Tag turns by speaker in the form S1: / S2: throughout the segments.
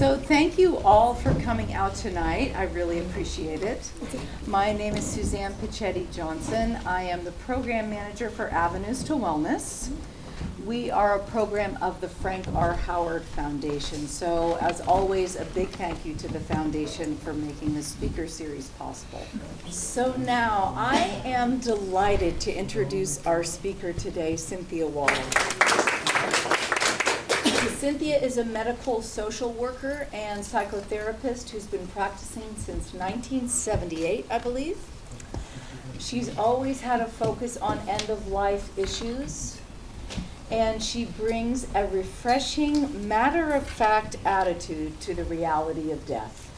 S1: So thank you all for coming out tonight. I really appreciate it. My name is Suzanne Pichetti Johnson. I am the program manager for Avenues to Wellness. We are a program of the Frank R. Howard Foundation. So as always, a big thank you to the foundation for making this speaker series possible. So now I am delighted to introduce our speaker today, Cynthia Wall. Cynthia is a medical social worker and psychotherapist who's been practicing since 1978, I believe. She's always had a focus on end-of-life issues, and she brings a refreshing, matter-of-fact attitude to the reality of death.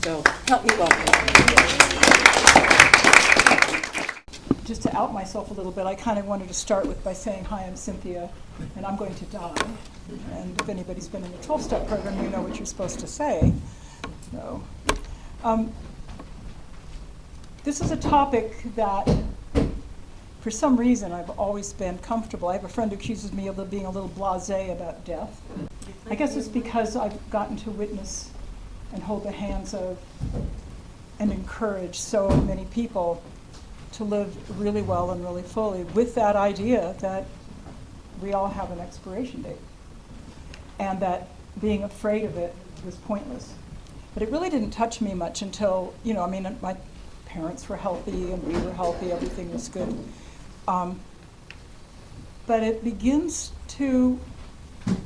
S1: So help me welcome.
S2: Just to out myself a little bit, I kind of wanted to start by saying, hi, I'm Cynthia, and I'm going to die. And if anybody's been in the 12-step program, you know what you're supposed to say. So, this is a topic that, for some reason, I've always been comfortable. I have a friend who accuses me of being a little blasé about death. I guess it's because I've gotten to witness and hold the hands of and encourage so many people to live really well and really fully with that idea that we all have an expiration date and that being afraid of it was pointless. But it really didn't touch me much until, my parents were healthy and we were healthy, everything was good. But it begins to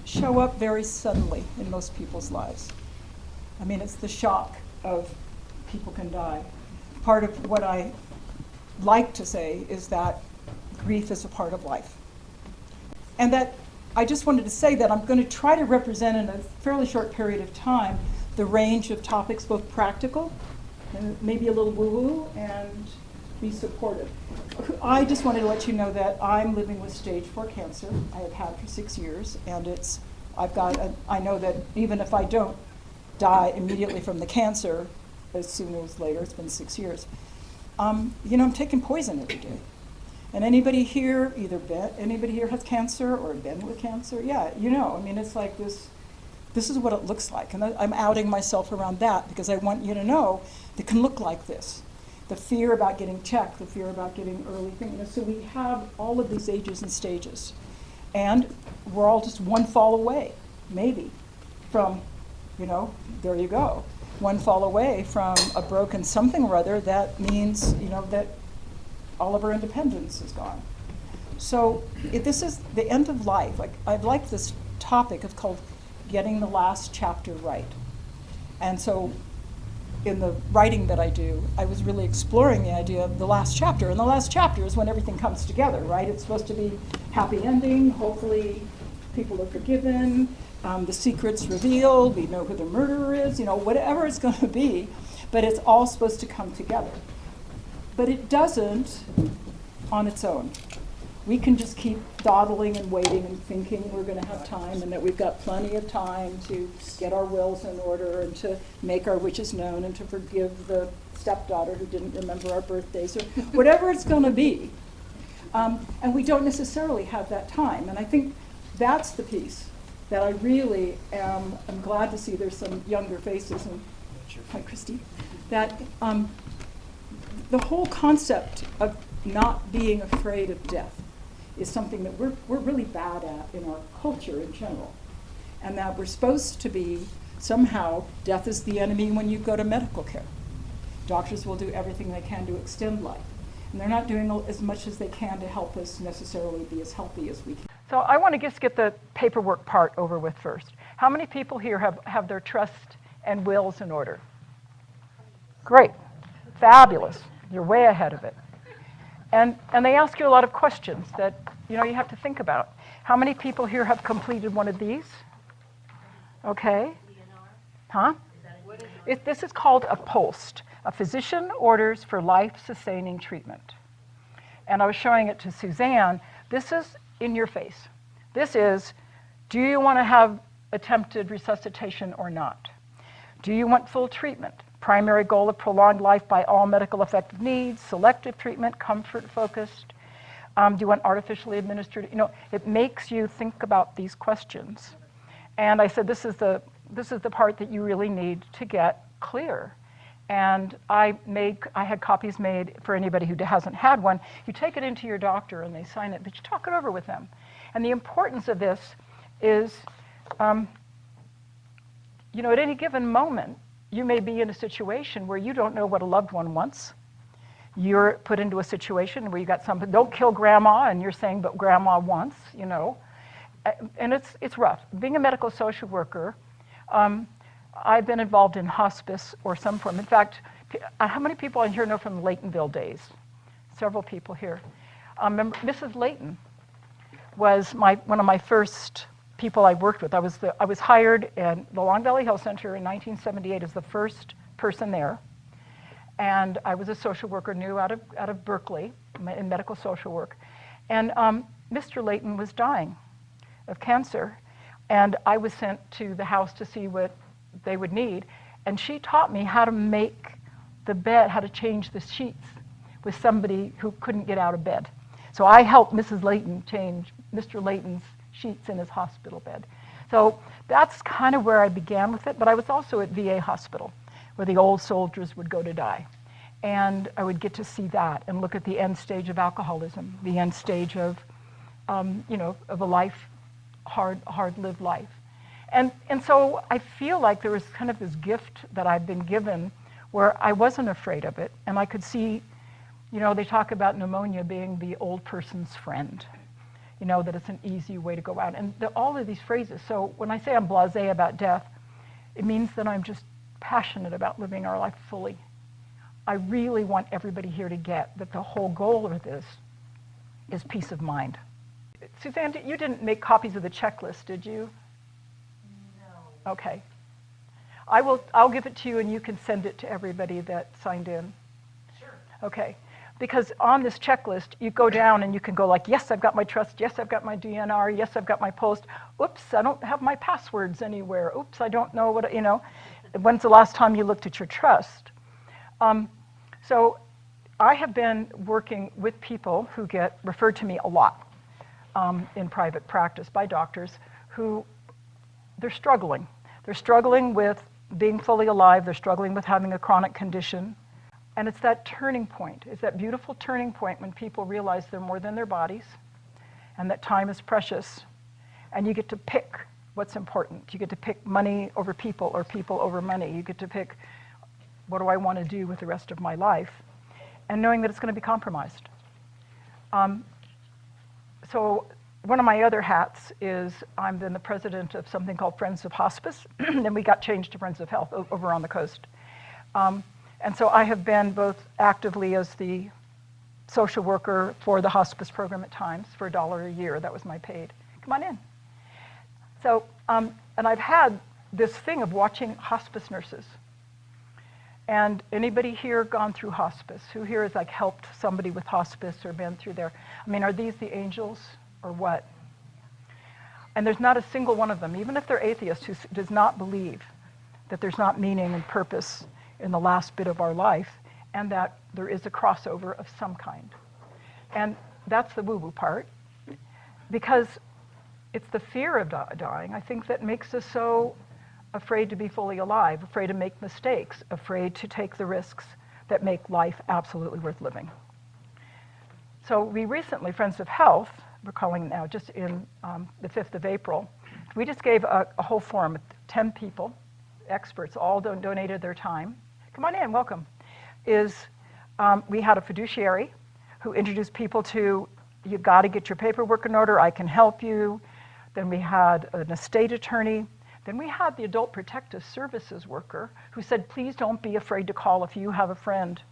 S2: show up very suddenly in most people's lives. It's the shock of people can die. Part of what I like to say is that grief is a part of life. And that I just wanted to say that I'm going to try to represent in a fairly short period of time the range of topics, both practical and maybe a little woo-woo, and be supportive. I just wanted to let you know that I'm living with stage 4 cancer. I have had for 6 years, and I know that even if I don't die immediately from the cancer, as soon as later, it's been 6 years, I'm taking poison every day. And anybody here has cancer or been with cancer? Yeah, it's like this is what it looks like. And I'm outing myself around that because I want you to know it can look like this. The fear about getting checked, the fear about getting early things. So we have all of these ages and stages. And we're all just one fall away, maybe, from, there you go. One fall away from a broken something or other that means, that all of our independence is gone. So this is the end of life. I like this topic. It's called getting the last chapter right. And so in the writing that I do, I was really exploring the idea of the last chapter. And the last chapter is when everything comes together, right? It's supposed to be happy ending. Hopefully people are forgiven. The secret's revealed. We know who the murderer is. Whatever it's going to be. But it's all supposed to come together. But it doesn't on its own. We can just keep dawdling and waiting and thinking we're going to have time and that we've got plenty of time to get our wills in order and to make our wishes known and to forgive the stepdaughter who didn't remember our birthdays or whatever it's going to be. And we don't necessarily have that time. And I think that's the piece that I really am glad to see there's some younger faces. And hi, Christy. That the whole concept of not being afraid of death is something that we're really bad at in our culture in general. And that we're supposed to be, somehow, death is the enemy when you go to medical care. Doctors will do everything they can to extend life. And they're not doing as much as they can to help us necessarily be as healthy as we can.
S3: So I want to just get the paperwork part over with first. How many people here have their trust and wills in order? Great. Fabulous. You're way ahead of it. And they ask you a lot of questions that you have to think about. How many people here have completed one of these? Okay. Huh? This is called a POST, a physician orders for life-sustaining treatment. And I was showing it to Suzanne. This is in your face. This is, do you want to have attempted resuscitation or not? Do you want full treatment? Primary goal of prolonged life by all medical effective needs, selective treatment, comfort-focused. Do you want artificially administered? It makes you think about these questions. And I said, this is this is the part that you really need to get clear. And I had copies made for anybody who hasn't had one. You take it into your doctor and they sign it, but you talk it over with them. And the importance of this is, you know, at any given moment, you may be in a situation where you don't know what a loved one wants. You're put into a situation where you got something, don't kill grandma, and you're saying, but grandma wants, you know. And it's rough. Being a medical social worker, I've been involved in hospice or some form. In fact, how many people in here know from the Laytonville days? Several people here. Remember, Mrs. Layton was one of my first people I worked with. I was hired in the Long Valley Health Center in 1978 as the first person there. And I was a social worker, new out of Berkeley in medical social work. And Mr. Layton was dying of cancer. And I was sent to the house to see what they would need. And she taught me how to make the bed, how to change the sheets with somebody who couldn't get out of bed. So I helped Mrs. Layton change Mr. Layton's sheets in his hospital bed. So that's kind of where I began with it. But I was also at VA hospital, where the old soldiers would go to die. And I would get to see that and look at the end stage of alcoholism, the end stage of, you know, of a life, hard-lived life. And so I feel like there was kind of this gift that I've been given where I wasn't afraid of it. And I could see, you know, they talk about pneumonia being the old person's friend, you know, that it's an easy way to go out. And all of these phrases. So when I say I'm blasé about death, it means that I'm just passionate about living our life fully. I really want everybody here to get that the whole goal of this is peace of mind. Suzanne, you didn't make copies of the checklist, did you? No. Okay. I'll give it to you and you can send it to everybody that signed in. Sure. Okay. Because on this checklist, you go down and you can go like, yes, I've got my trust. Yes, I've got my DNR. Yes, I've got my post. Oops, I don't have my passwords anywhere. Oops, I don't know what, you know. When's the last time you looked at your trust? So I have been working with people who get referred to me a lot in private practice by doctors who, they're struggling. They're struggling with being fully alive. They're struggling with having a chronic condition. And it's that turning point. It's that beautiful turning point when people realize they're more than their bodies and that time is precious. And you get to pick what's important. You get to pick money over people or people over money. You get to pick, what do I want to do with the rest of my life? And knowing that it's going to be compromised. So one of my other hats is I'm then the president of something called Friends of Hospice. And we got changed to Friends of Health over on the coast. And so I have been both actively as the social worker for the hospice program at times for $1 a year. That was my paid. Come on in. So, and I've had this thing of watching hospice nurses. And anybody here gone through hospice? Who here has like helped somebody with hospice or been through there? I mean, are these the angels or what? And there's not a single one of them, even if they're atheists, who does not believe that there's not meaning and purpose in the last bit of our life and that there is a crossover of some kind. And that's the woo-woo part, because it's the fear of dying, I think, that makes us so afraid to be fully alive, afraid to make mistakes, afraid to take the risks that make life absolutely worth living. So we recently, Friends of Health, we're calling it now, just in the 5th of April, we just gave a whole forum, 10 people, experts, all donated their time. Come on in, welcome. We had a fiduciary who introduced people to, you've got to get your paperwork in order, I can help you. Then we had an estate attorney. Then we had the adult protective services worker who said, please don't be afraid to call if you have a friend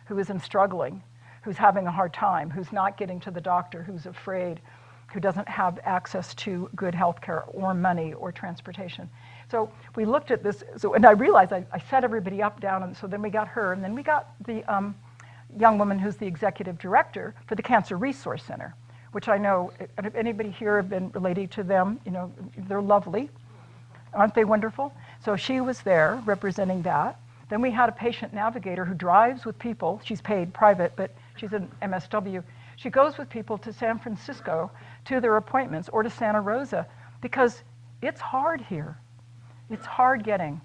S3: who is struggling, who's having a hard time, who's not getting to the doctor, who's afraid, who doesn't have access to good health care or money or transportation. So we looked at this, and I realized I set everybody up down, and so then we got her, and then we got the young woman who's the executive director for the Cancer Resource Center, which I know, if anybody here have been related to them, you know, they're lovely. Aren't they wonderful? So she was there representing that. Then we had a patient navigator who drives with people. She's paid private, but she's an MSW. She goes with people to San Francisco to their appointments or to Santa Rosa because it's hard here. It's hard getting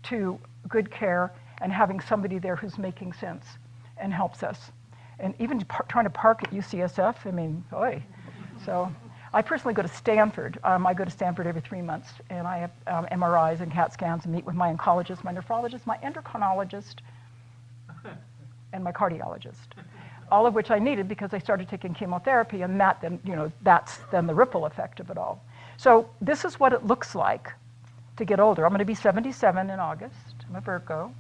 S3: to good care and having somebody there who's making sense and helps us. And even trying to park at UCSF, I mean, oy. So I personally go to Stanford. I go to Stanford every 3 months, and I have MRIs and CAT scans and meet with my oncologist, my nephrologist, my endocrinologist, and my cardiologist, all of which I needed because I started taking chemotherapy, and that then, that's then the ripple effect of it all. So this is what it looks like to get older. I'm going to be 77 in August. I'm a Virgo,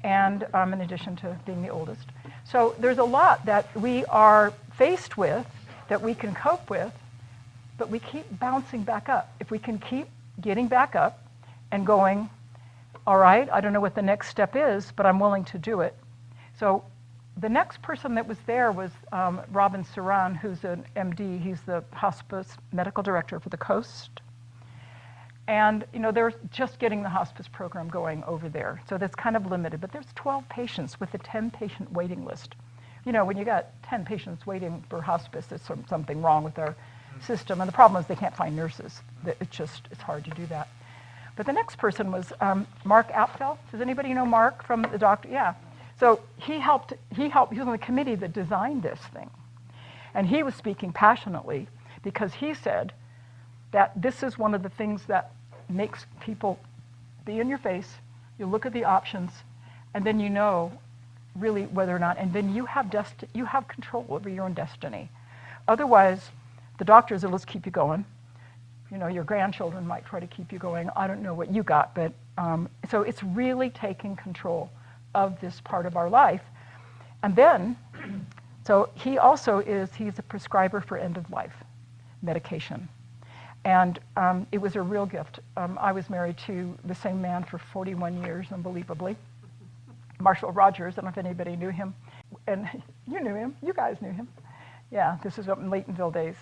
S3: and in addition to being the oldest. So there's a lot that we are faced with that we can cope with, but we keep bouncing back up. If we can keep getting back up and going, all right, I don't know what the next step is, but I'm willing to do it. So the next person that was there was Robin Saran, who's an MD. He's the hospice medical director for the coast. And they're just getting the hospice program going over there. So that's kind of limited, but there's 12 patients with a 10-patient waiting list. When you got 10 patients waiting for hospice, there's something wrong with our system. And the problem is they can't find nurses. It's hard to do that. But the next person was Mark Apfel. Does anybody know Mark from the doctor? Yeah. So he was on the committee that designed this thing. And he was speaking passionately because he said that this is one of the things that makes people be in your face. You look at the options, and then you know really whether or not, and then you have control over your own destiny. Otherwise, the doctors will just keep you going. Your grandchildren might try to keep you going. I don't know what you got, but so it's really taking control of this part of our life. And then, so he's a prescriber for end-of-life medication. And it was a real gift. I was married to the same man for 41 years, unbelievably. Marshall Rogers, I don't know if anybody knew him. And you knew him, you guys knew him. Yeah, this is up in Laytonville days.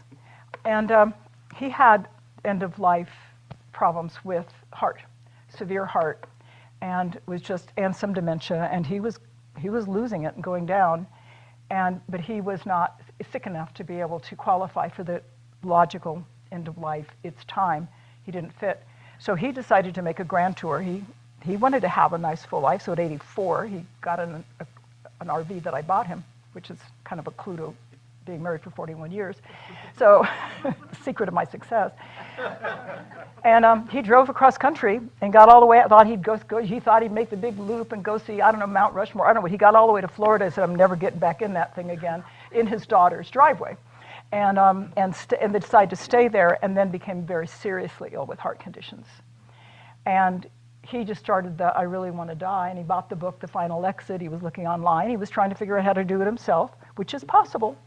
S3: And he had end-of-life problems with heart, severe heart, and some dementia, and he was losing it and going down, but he was not sick enough to be able to qualify for the logical end of life. It's time. He didn't fit. So he decided to make a grand tour. He wanted to have a nice full life, so at 84, he got an RV that I bought him, which is kind of a clue to being married for 41 years. So, the secret of my success. And he drove across country and got all the way, he thought he'd make the big loop and go see, Mount Rushmore. I don't know, he got all the way to Florida and said, I'm never getting back in that thing again, in his daughter's driveway. And they decided to stay there, and then became very seriously ill with heart conditions. And he just started the I Really Want to Die, and he bought the book, The Final Exit. He was looking online. He was trying to figure out how to do it himself, which is possible.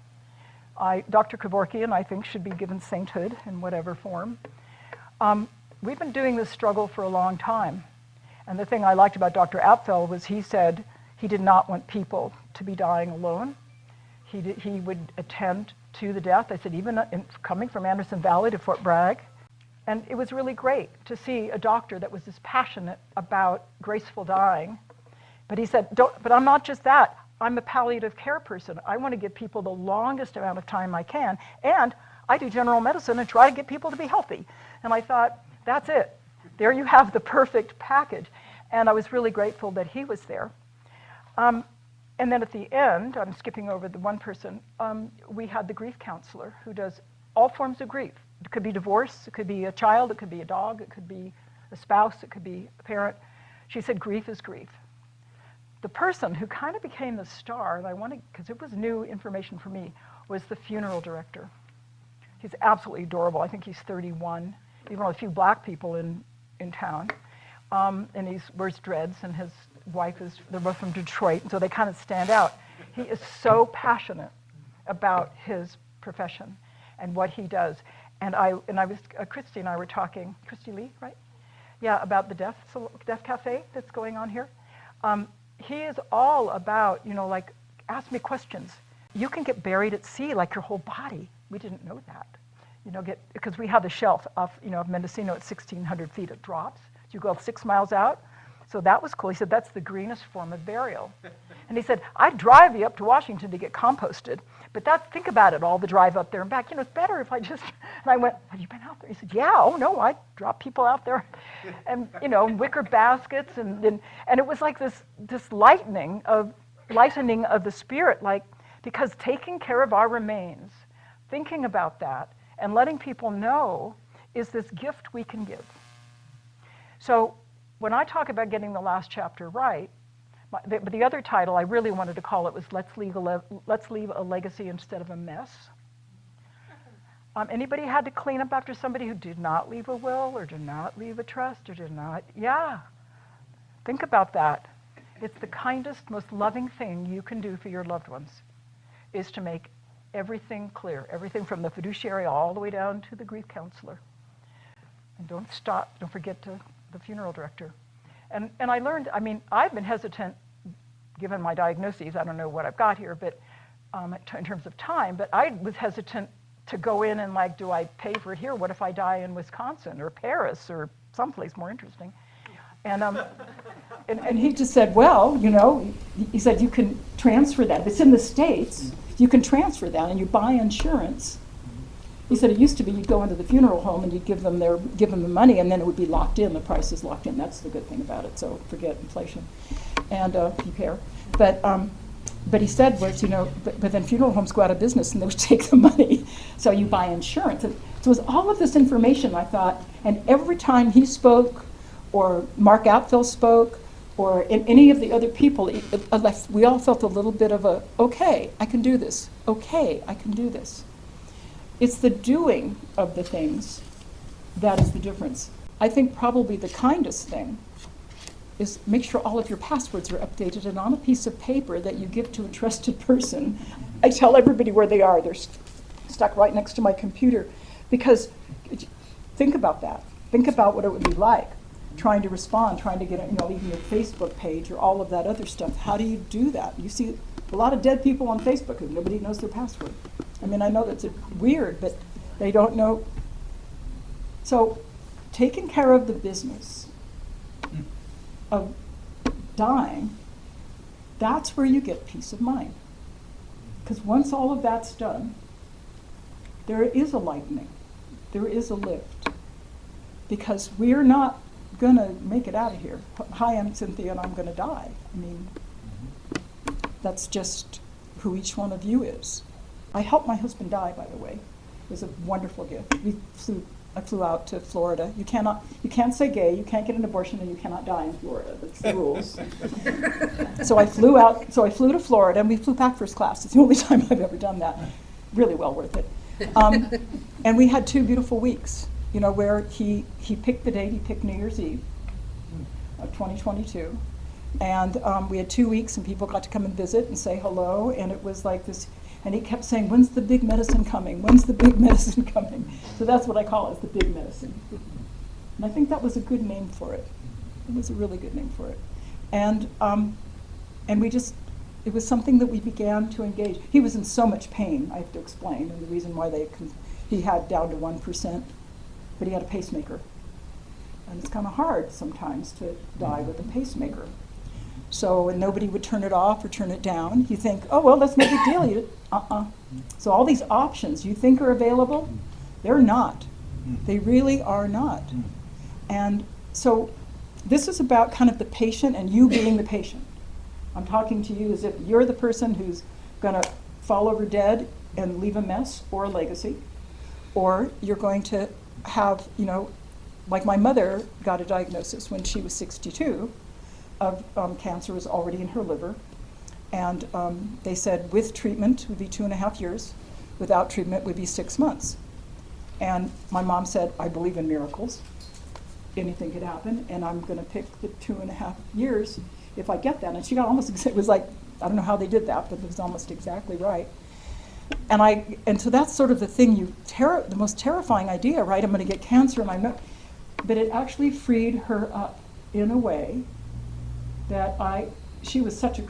S3: Dr. Kevorkian, I think, should be given sainthood in whatever form. We've been doing this struggle for a long time. And the thing I liked about Dr. Apfel was he said he did not want people to be dying alone. He would attend to the death. I said, even coming from Anderson Valley to Fort Bragg. And it was really great to see a doctor that was this passionate about graceful dying. But he said, but I'm not just that. I'm a palliative care person. I want to give people the longest amount of time I can. And I do general medicine and try to get people to be healthy. And I thought, that's it. There you have the perfect package. And I was really grateful that he was there. And then at the end, I'm skipping over the one person, we had the grief counselor who does all forms of grief. It could be divorce, it could be a child, it could be a dog, it could be a spouse, it could be a parent. She said grief is grief. The person who kind of became the star, and I wanted, because it was new information for me, was the funeral director. He's absolutely adorable. I think he's 31. He's one of the few black people in town. And he wears dreads, and his wife they're both from Detroit, and so they kind of stand out. He is so passionate about his profession and what he does. And Christy and I were talking, Christy Lee, right? Yeah, about the Deaf Cafe that's going on here. He is all about, like, ask me questions. You can get buried at sea, like your whole body. We didn't know that. Because we have the shelf of Mendocino at 1,600 feet. It drops. You go 6 miles out, So that was cool. He said, that's the greenest form of burial. And he said, I'd drive you up to Washington to get composted, but think about it, all the drive up there and back. It's better if I just, and I went, have you been out there? He said, yeah, oh no, I drop people out there. And, wicker baskets, and it was like this lightening of the spirit, because taking care of our remains, thinking about that, and letting people know is this gift we can give. So when I talk about getting the last chapter right, but the other title I really wanted to call it was Let's Leave a Legacy Instead of a Mess. Anybody had to clean up after somebody who did not leave a will or did not leave a trust or did not? Yeah. Think about that. It's the kindest, most loving thing you can do for your loved ones, is to make everything clear, everything from the fiduciary all the way down to the grief counselor. And don't forget the funeral director. And I learned, I've been hesitant, given my diagnoses, I don't know what I've got here, but in terms of time, but I was hesitant to go in and do I pay for it here? What if I die in Wisconsin or Paris or someplace more interesting? And
S2: and he just said, well, he said you can transfer that. If it's in the States, you can transfer that and you buy insurance. He said it used to be you'd go into the funeral home and you'd give them the money and then it would be locked in. The price is locked in. That's the good thing about it. So forget inflation, and if you care. But he said was but then funeral homes go out of business and they would take the money. So you buy insurance. And so it was all of this information, I thought. And every time he spoke, or Mark Outfill spoke, or any of the other people, we all felt a little bit of okay, I can do this. Okay, I can do this. It's the doing of the things that is the difference. I think probably the kindest thing is make sure all of your passwords are updated and on a piece of paper that you give to a trusted person. I tell everybody where they are. They're stuck right next to my computer. Because think about that. Think about what it would be like trying to respond, trying to get even your Facebook page or all of that other stuff. How do you do that? You see a lot of dead people on Facebook because nobody knows their password. I know that's weird, but they don't know. So taking care of the business of dying, that's where you get peace of mind. Because once all of that's done, there is a lightening. There is a lift. Because we're not going to make it out of here. Hi, I'm Cynthia and I'm going to die. That's just who each one of you is. I helped my husband die, by the way. It was a wonderful gift. I flew out to Florida. You can't say gay, you can't get an abortion, and you cannot die in Florida. That's the rules. So I flew to Florida, and we flew back first class. It's the only time I've ever done that. Really well worth it. And we had 2 beautiful weeks, where he picked the date. He picked New Year's Eve of 2022. And we had 2 weeks, and people got to come and visit and say hello, and it was like this. And he kept saying, when's the big medicine coming? When's the big medicine coming? So that's what I call it, the big medicine. And I think that was a good name for it. It was a really good name for it. And it was something that we began to engage. He was in so much pain, I have to explain, and the reason why he had down to 1%, but he had a pacemaker. And it's kind of hard sometimes to die with a pacemaker. So, and nobody would turn it off or turn it down. You think, oh, well, that's no big deal. So all these options you think are available, they're not. They really are not. And so this is about kind of the patient and you being the patient. I'm talking to you as if you're the person who's going to fall over dead and leave a mess or a legacy, or you're going to have, like my mother got a diagnosis when she was 62 of cancer was already in her liver. And they said with treatment would be 2.5 years, without treatment would be 6 months. And my mom said, I believe in miracles. Anything could happen, and I'm going to pick the 2.5 years if I get that. And she got it was like, I don't know how they did that, but it was almost exactly right. And so that's sort of the thing the most terrifying idea, right? I'm going to get cancer, but it actually freed her up in a way that she was such a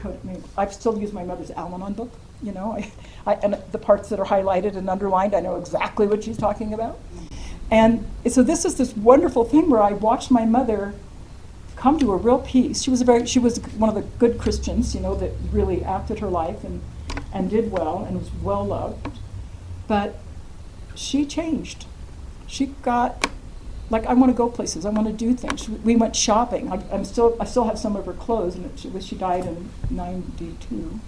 S2: I still use my mother's Al-Anon book, and the parts that are highlighted and underlined, I know exactly what she's talking about. And so this is this wonderful thing where I watched my mother come to a real peace. She was one of the good Christians, that really acted her life and did well and was well loved. But she changed. She got, like, I want to go places. I want to do things. We went shopping. I still have some of her clothes, and she died in '92.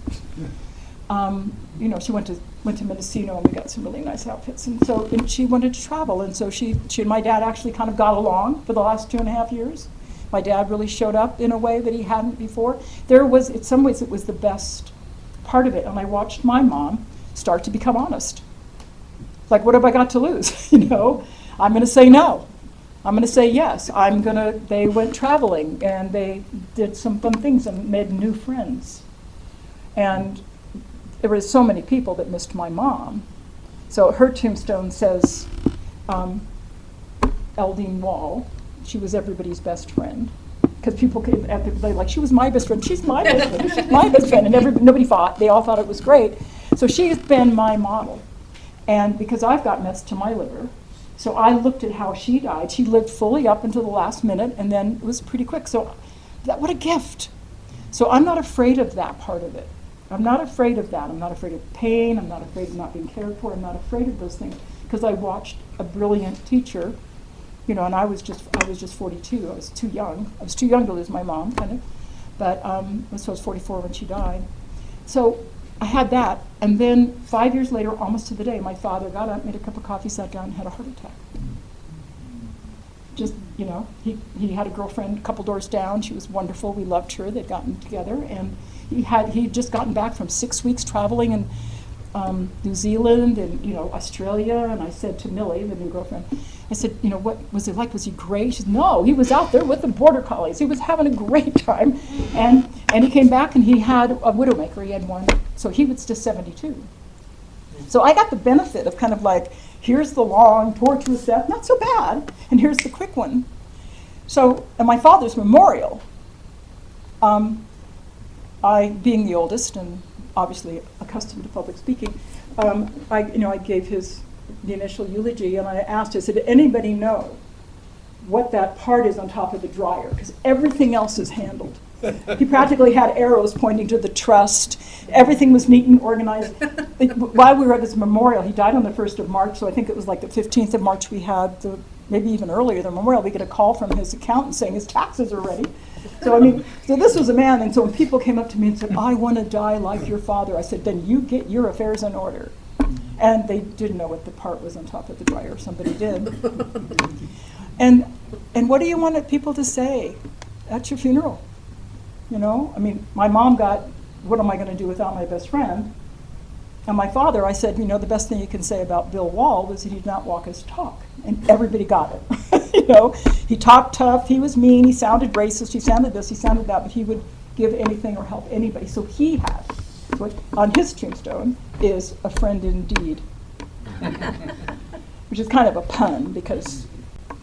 S2: She went to Mendocino, and we got some really nice outfits. And she wanted to travel, and so she and my dad actually kind of got along for the last 2.5 years. My dad really showed up in a way that he hadn't before. In some ways, it was the best part of it. And I watched my mom start to become honest. Like, what have I got to lose? I'm going to say no. I'm going to say yes. They went traveling, and they did some fun things and made new friends. And there were so many people that missed my mom. So her tombstone says, Cynthia Wall. She was everybody's best friend. Because people came after, they like, she was my best friend. She's my best friend. She's my best friend. And nobody fought. They all thought it was great. So she's been my model. And because I've got mets to my liver, so I looked at how she died. She lived fully up until the last minute, and then it was pretty quick. So what a gift. So I'm not afraid of that part of it. I'm not afraid of that. I'm not afraid of pain. I'm not afraid of not being cared for. I'm not afraid of those things. Because I watched a brilliant teacher, and I was just 42. I was too young. I was too young to lose my mom, kind of. But so I was 44 when she died. So I had that, and then 5 years later, almost to the day, my father got up, made a cup of coffee, sat down, and had a heart attack. Just, he had a girlfriend a couple doors down. She was wonderful. We loved her. They'd gotten together, and he'd just gotten back from 6 weeks traveling in New Zealand and Australia. And I said to Millie, the new girlfriend, I said, what was it like? Was he great? She said, no, he was out there with the border collies. He was having a great time. And he came back, and he had a widowmaker. He had one. So he was just 72. So I got the benefit of kind of like, here's the long, tortuous death, not so bad, and here's the quick one. So at my father's memorial, I, being the oldest and obviously accustomed to public speaking, I gave the initial eulogy, and I asked, I said, did anybody know what that part is on top of the dryer? Because everything else is handled. He practically had arrows pointing to the trust. Everything was neat and organized. While we were at his memorial, he died on the 1st of March, so I think it was like the 15th of March we had, maybe even earlier, the memorial. We get a call from his accountant saying his taxes are ready. So this was a man, and so when people came up to me and said, I want to die like your father, I said, then you get your affairs in order. And they didn't know what the part was on top of the dryer. Somebody did. And what do you want people to say at your funeral? My mom got, what am I going to do without my best friend? And my father, I said, the best thing you can say about Bill Wall was that he did not walk his talk. And everybody got it. He talked tough, he was mean, he sounded racist, he sounded this, he sounded that, but he would give anything or help anybody. So he had, what on his tombstone is a friend indeed. Which is kind of a pun, because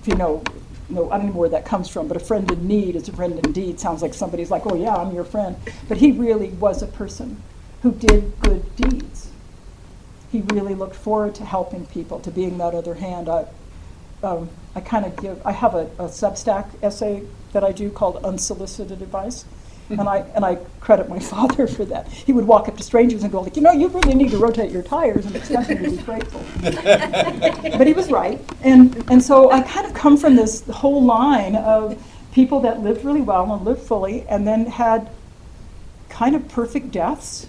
S2: if I don't know where that comes from, but a friend in need is a friend indeed. Sounds like somebody's like, oh yeah, I'm your friend. But he really was a person who did good deeds. He really looked forward to helping people, to being that other hand. I have a Substack essay that I do called Unsolicited Advice. And I credit my father for that. He would walk up to strangers and go like, you really need to rotate your tires, and expect them to be grateful. But he was right. And so I kind of come from this whole line of people that lived really well and lived fully, and then had kind of perfect deaths,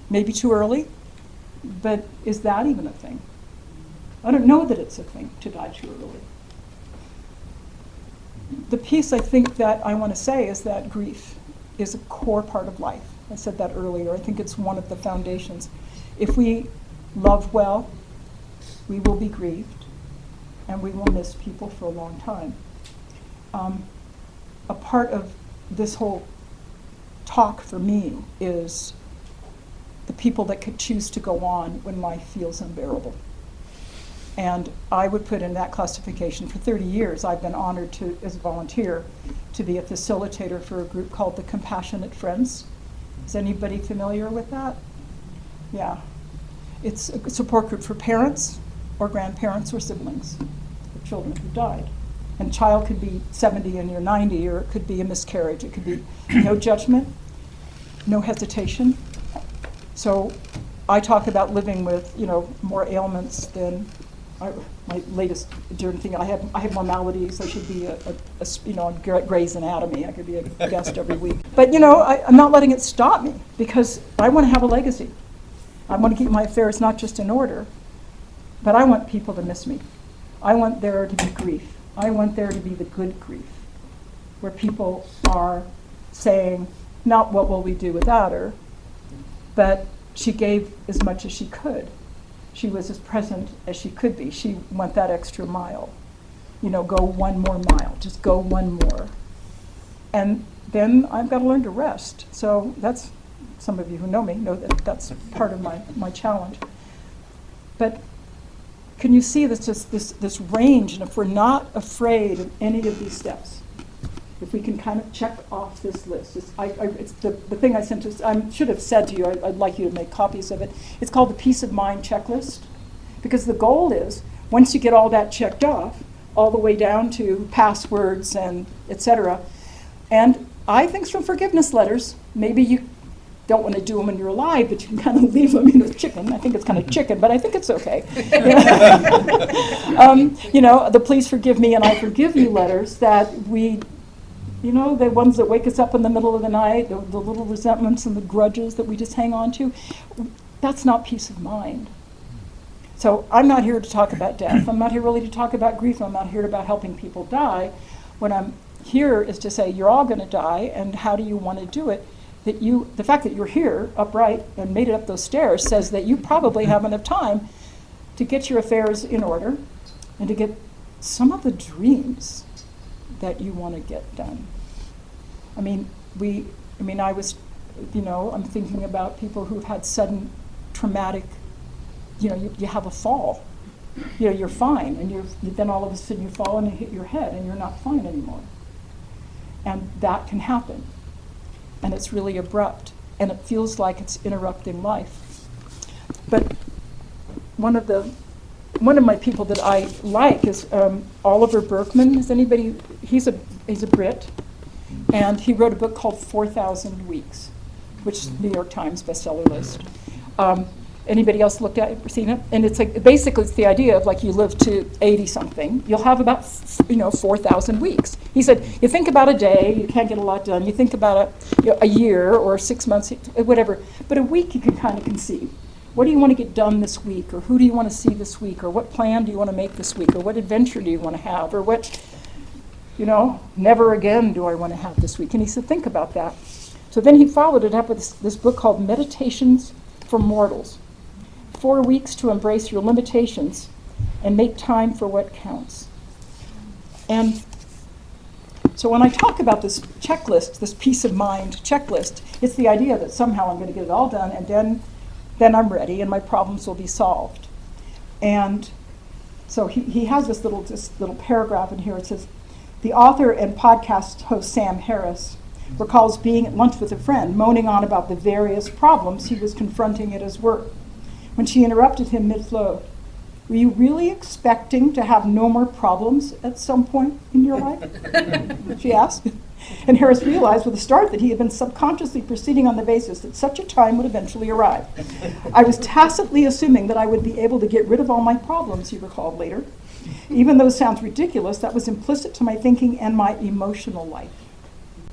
S2: maybe too early. But is that even a thing? I don't know that it's a thing to die too early. The piece I think that I want to say is that grief is a core part of life. I said that earlier. I think it's one of the foundations. If we love well, we will be grieved, and we will miss people for a long time. A part of this whole talk for me is the people that could choose to go on when life feels unbearable. And I would put in that classification. For 30 years, I've been honored as a volunteer to be a facilitator for a group called the Compassionate Friends. Is anybody familiar with that? Yeah. It's a support group for parents or grandparents or siblings of children who died. And child could be 70 and you're 90, or it could be a miscarriage. It could be no judgment, no hesitation. So I talk about living with, more ailments than my latest journey thing. I have more maladies. I should be on Grey's Anatomy. I could be a guest every week. But I'm not letting it stop me, because I want to have a legacy. I want to keep my affairs not just in order, but I want people to miss me. I want there to be grief. I want there to be the good grief, where people are saying, not what will we do without her, but she gave as much as she could. She was as present as she could be. She went that extra mile. Go one more mile, just go one more. And then I've got to learn to rest. So that's, some of you who know me know that that's part of my challenge. But can you see this range? And if we're not afraid of any of these steps, if we can kind of check off this list, it's the thing I sent to, I should have said to you, I'd like you to make copies of it. It's called the Peace of Mind Checklist, because the goal is, once you get all that checked off, all the way down to passwords and et cetera, and I think some forgiveness letters, maybe you don't want to do them when you're alive, but you can kind of leave them in a chicken. I think it's kind of chicken, but I think it's okay. The please forgive me and I forgive you letters that we, the ones that wake us up in the middle of the night, the little resentments and the grudges that we just hang on to, that's not peace of mind. So I'm not here to talk about death. I'm not here really to talk about grief. I'm not here about helping people die. What I'm here is to say, you're all going to die, and how do you want to do it? The fact that you're here upright and made it up those stairs says that you probably have enough time to get your affairs in order and to get some of the dreams that you want to get done. I was, I'm thinking about people who've had sudden traumatic, you have a fall. You're fine, and then all of a sudden you fall and you hit your head and you're not fine anymore. And that can happen. And it's really abrupt, and it feels like it's interrupting life. But one of my people that I like is Oliver Burkeman. Is anybody? He's a Brit, and he wrote a book called 4,000 Weeks, which is New York Times bestseller list. Anybody else looked at it, seen it? And it's like, basically it's the idea of, like, you live to 80 something, you'll have about 4,000 weeks. He said, you think about a day, you can't get a lot done. You think about a year or 6 months, whatever. But a week you can kind of conceive. What do you want to get done this week? Or who do you want to see this week? Or what plan do you want to make this week? Or what adventure do you want to have? Or what, never again do I want to have this week. And he said, think about that. So then he followed it up with this book called Meditations for Mortals. 4 weeks to embrace your limitations and make time for what counts. And so when I talk about this checklist, this peace of mind checklist, it's the idea that somehow I'm going to get it all done, and then I'm ready and my problems will be solved. And so he has this little paragraph in here. It says, the author and podcast host Sam Harris recalls being at lunch with a friend, moaning on about the various problems he was confronting at his work, when she interrupted him mid-flow. Were you really expecting to have no more problems at some point in your life? She asked. And Harris realized with a start that he had been subconsciously proceeding on the basis that such a time would eventually arrive. I was tacitly assuming that I would be able to get rid of all my problems, he recalled later. Even though it sounds ridiculous, that was implicit to my thinking and my emotional life,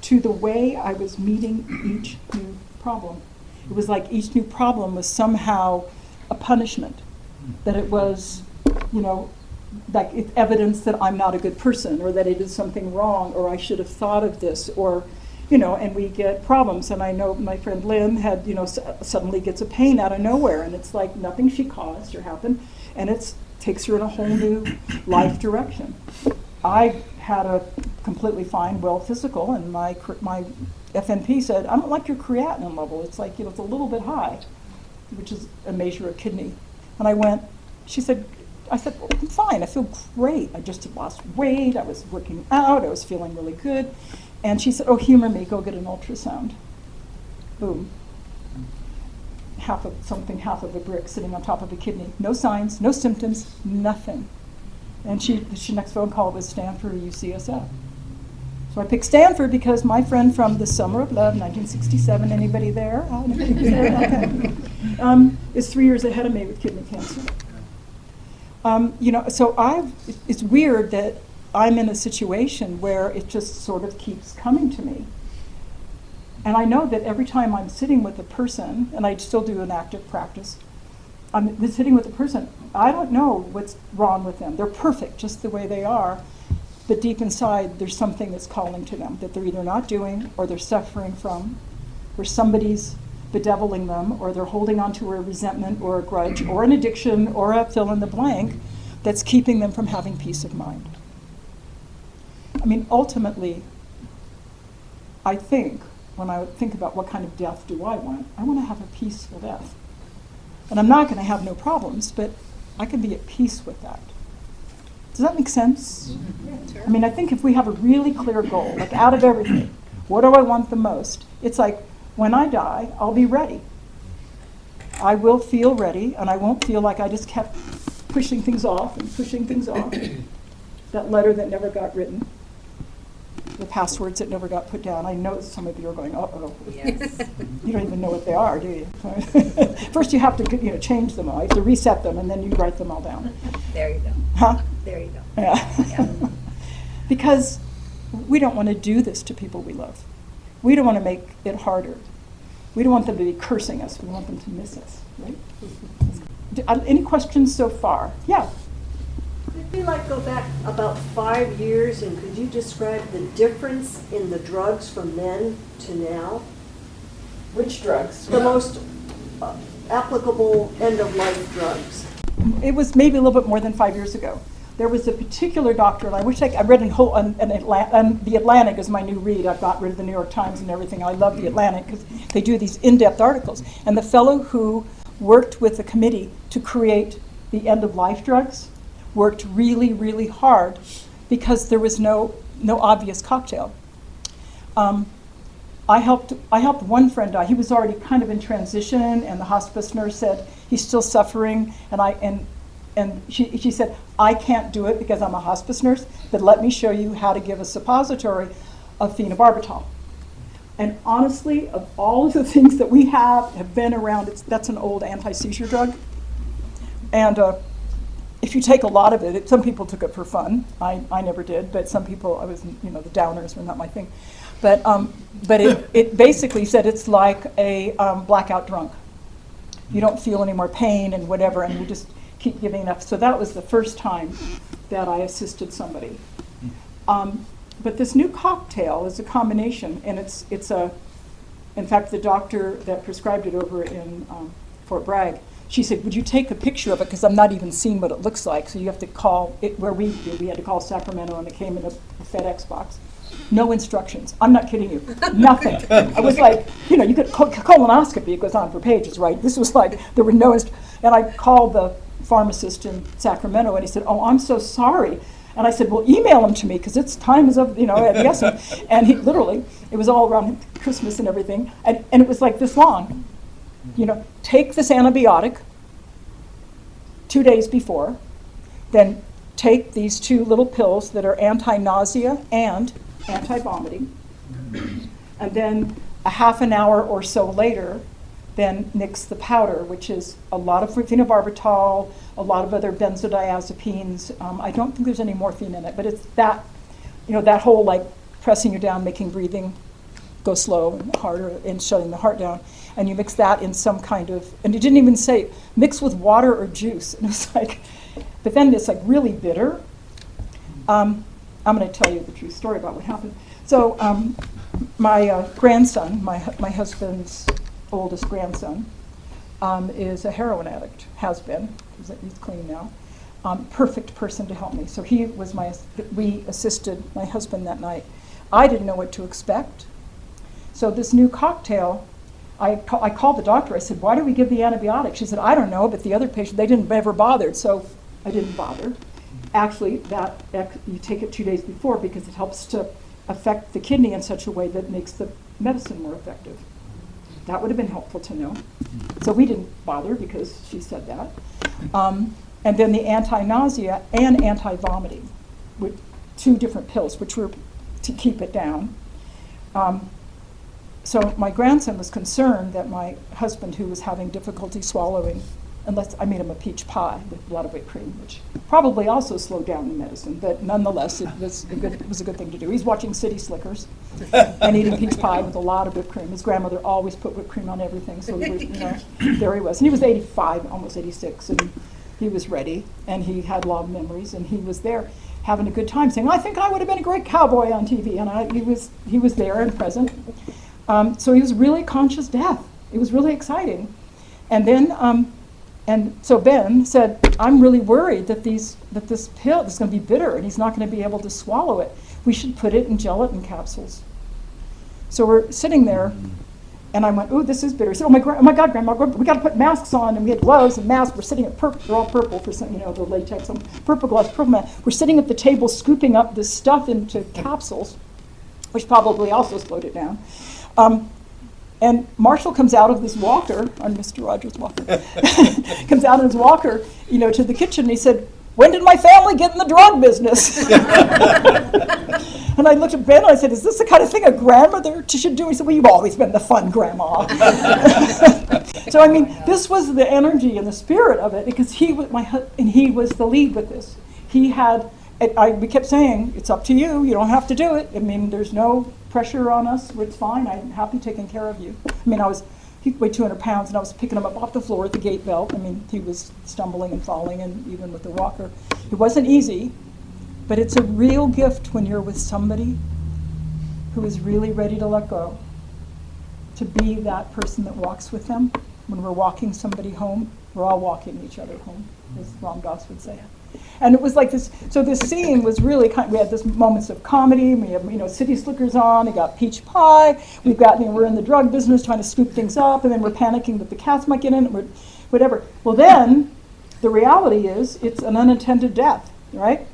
S2: to the way I was meeting each new problem. It was like each new problem was somehow a punishment, that it was, like it's evidence that I'm not a good person, or that I did something wrong, or I should have thought of this, or, and we get problems. And I know my friend Lynn had, suddenly gets a pain out of nowhere, and it's like nothing she caused or happened, and it takes her in a whole new life direction. I had a completely fine, well physical, and my FNP said, I don't like your creatinine level. It's like, it's a little bit high, which is a measure of kidney. And I said, well, I'm fine, I feel great. I just had lost weight, I was working out, I was feeling really good. And she said, oh, humor me, go get an ultrasound. Boom. Half of a brick sitting on top of a kidney. No signs, no symptoms, nothing. And she next phone call was Stanford or UCSF. So I picked Stanford because my friend from the Summer of Love, 1967, anybody there? Anybody there? Okay. Is 3 years ahead of me with kidney cancer. So it's weird that I'm in a situation where it just sort of keeps coming to me. And I know that every time I'm sitting with a person, and I still do an active practice, I'm sitting with a person, I don't know what's wrong with them. They're perfect just the way they are, but deep inside there's something that's calling to them that they're either not doing or they're suffering from, or somebody's bedeviling them, or they're holding on to a resentment or a grudge or an addiction or a fill in the blank that's keeping them from having peace of mind. I mean, ultimately, I think, when I think about what kind of death do I want to have a peaceful death. And I'm not going to have no problems, but I can be at peace with that. Does that make sense?
S4: Mm-hmm. Sure.
S2: I mean, I think if we have a really clear goal, like out of everything, what do I want the most? It's like, when I die, I'll be ready. I will feel ready, and I won't feel like I just kept pushing things off and pushing things off. That letter that never got written, the passwords that never got put down. I know some of you are going, uh-oh.
S4: Yes.
S2: You don't even know what they are, do you? First you have to change them all. You have to reset them, and then you write them all down.
S4: There you go.
S2: Huh?
S4: There you go.
S2: Yeah.
S4: Yeah.
S2: Because we don't want to do this to people we love. We don't want to make it harder. We don't want them to be cursing us. We want them to miss us, right? Any questions so far? Yeah.
S5: Could we go back about 5 years, and could you describe the difference in the drugs from then to now?
S2: Which drugs?
S5: The most applicable end-of-life drugs.
S2: It was maybe a little bit more than 5 years ago. There was a particular doctor, and I wish I read The Atlantic is my new read. I've got rid of the New York Times and everything. I love The Atlantic because they do these in-depth articles. And the fellow who worked with the committee to create the end-of-life drugs worked really, really hard because there was no obvious cocktail. I helped one friend die. He was already kind of in transition, and the hospice nurse said he's still suffering. And she said, I can't do it because I'm a hospice nurse, but let me show you how to give a suppository of phenobarbital. And honestly, of all of the things that we have been around, that's an old anti-seizure drug. And if you take a lot of it, some people took it for fun. I never did, but some people, the downers were not my thing. But it basically said it's like a blackout drunk. You don't feel any more pain and whatever, and you just keep giving enough. So that was the first time that I assisted somebody. But this new cocktail is a combination, and in fact, the doctor that prescribed it over in Fort Bragg, she said, would you take a picture of it, because I'm not even seeing what it looks like, so you have to call it where we had to call Sacramento, and it came in a FedEx box. No instructions. I'm not kidding you. Nothing. I was like, you get colonoscopy, it goes on for pages, right? This was like, there were no and I called the pharmacist in Sacramento, and he said, oh, I'm so sorry. And I said, well, email them to me, because time is of, at the essence. And he literally, it was all around Christmas and everything, and it was like this long. Take this antibiotic 2 days before, then take these 2 little pills that are anti-nausea and anti-vomiting, and then a half an hour or so later, then mix the powder, which is a lot of phenobarbital, a lot of other benzodiazepines. I don't think there's any morphine in it, but it's that, that whole pressing you down, making breathing go slow and harder and shutting the heart down. And you mix that in some kind of, and you didn't even say, mix with water or juice. And it was but then it's really bitter. I'm going to tell you the true story about what happened. So my grandson, my husband's oldest grandson, is a heroin addict, has been, he's clean now. Perfect person to help me. So we assisted my husband that night. I didn't know what to expect. So this new cocktail, I called the doctor. I said, why do we give the antibiotic? She said, I don't know, but the other patient, they didn't ever bothered, so I didn't bother. Actually, you take it 2 days before because it helps to affect the kidney in such a way that makes the medicine more effective. That would have been helpful to know. So we didn't bother because she said that. and then the anti-nausea and anti-vomiting, with 2 different pills, which were to keep it down. So my grandson was concerned that my husband, who was having difficulty swallowing, unless I made him a peach pie with a lot of whipped cream, which probably also slowed down the medicine, but nonetheless, it was a good thing to do. He's watching City Slickers and eating peach pie with a lot of whipped cream. His grandmother always put whipped cream on everything, so he was, there he was. And he was 85, almost 86, and he was ready, and he had long memories, and he was there having a good time, saying, I think I would have been a great cowboy on TV, and he was there and present. So he was really conscious death. It was really exciting. And then, and so Ben said, I'm really worried that this pill is going to be bitter and he's not going to be able to swallow it. We should put it in gelatin capsules. So we're sitting there, and I went, oh, this is bitter. He said, oh my God, Grandma, we got to put masks on, and we had gloves and masks. We're sitting at purple, they're all purple for some, the latex, purple gloves, purple mask. We're sitting at the table scooping up this stuff into capsules, which probably also slowed it down. And Marshall comes out of this walker, on Mr. Rogers' walker, comes out of his walker, to the kitchen, and he said, when did my family get in the drug business? And I looked at Ben and I said, is this the kind of thing a grandmother should do? He said, well, you've always been the fun grandma. So, I mean, this was the energy and the spirit of it, because he was and he was the lead with this. He had, we kept saying, it's up to you. You don't have to do it. I mean, there's no pressure on us. It's fine. I'm happy taking care of you. I mean, he weighed 200 pounds, and I was picking him up off the floor at the gate belt. I mean, he was stumbling and falling, and even with the walker. It wasn't easy, but it's a real gift when you're with somebody who is really ready to let go, to be that person that walks with them. When we're walking somebody home, we're all walking each other home, as Ram Dass would say. And it was like this, so this scene was really we had this moments of comedy, we have, City Slickers on, we got peach pie, we've got, we're in the drug business trying to scoop things up, and then we're panicking that the cats might get in, or whatever. Well then, the reality is, it's an unintended death, right?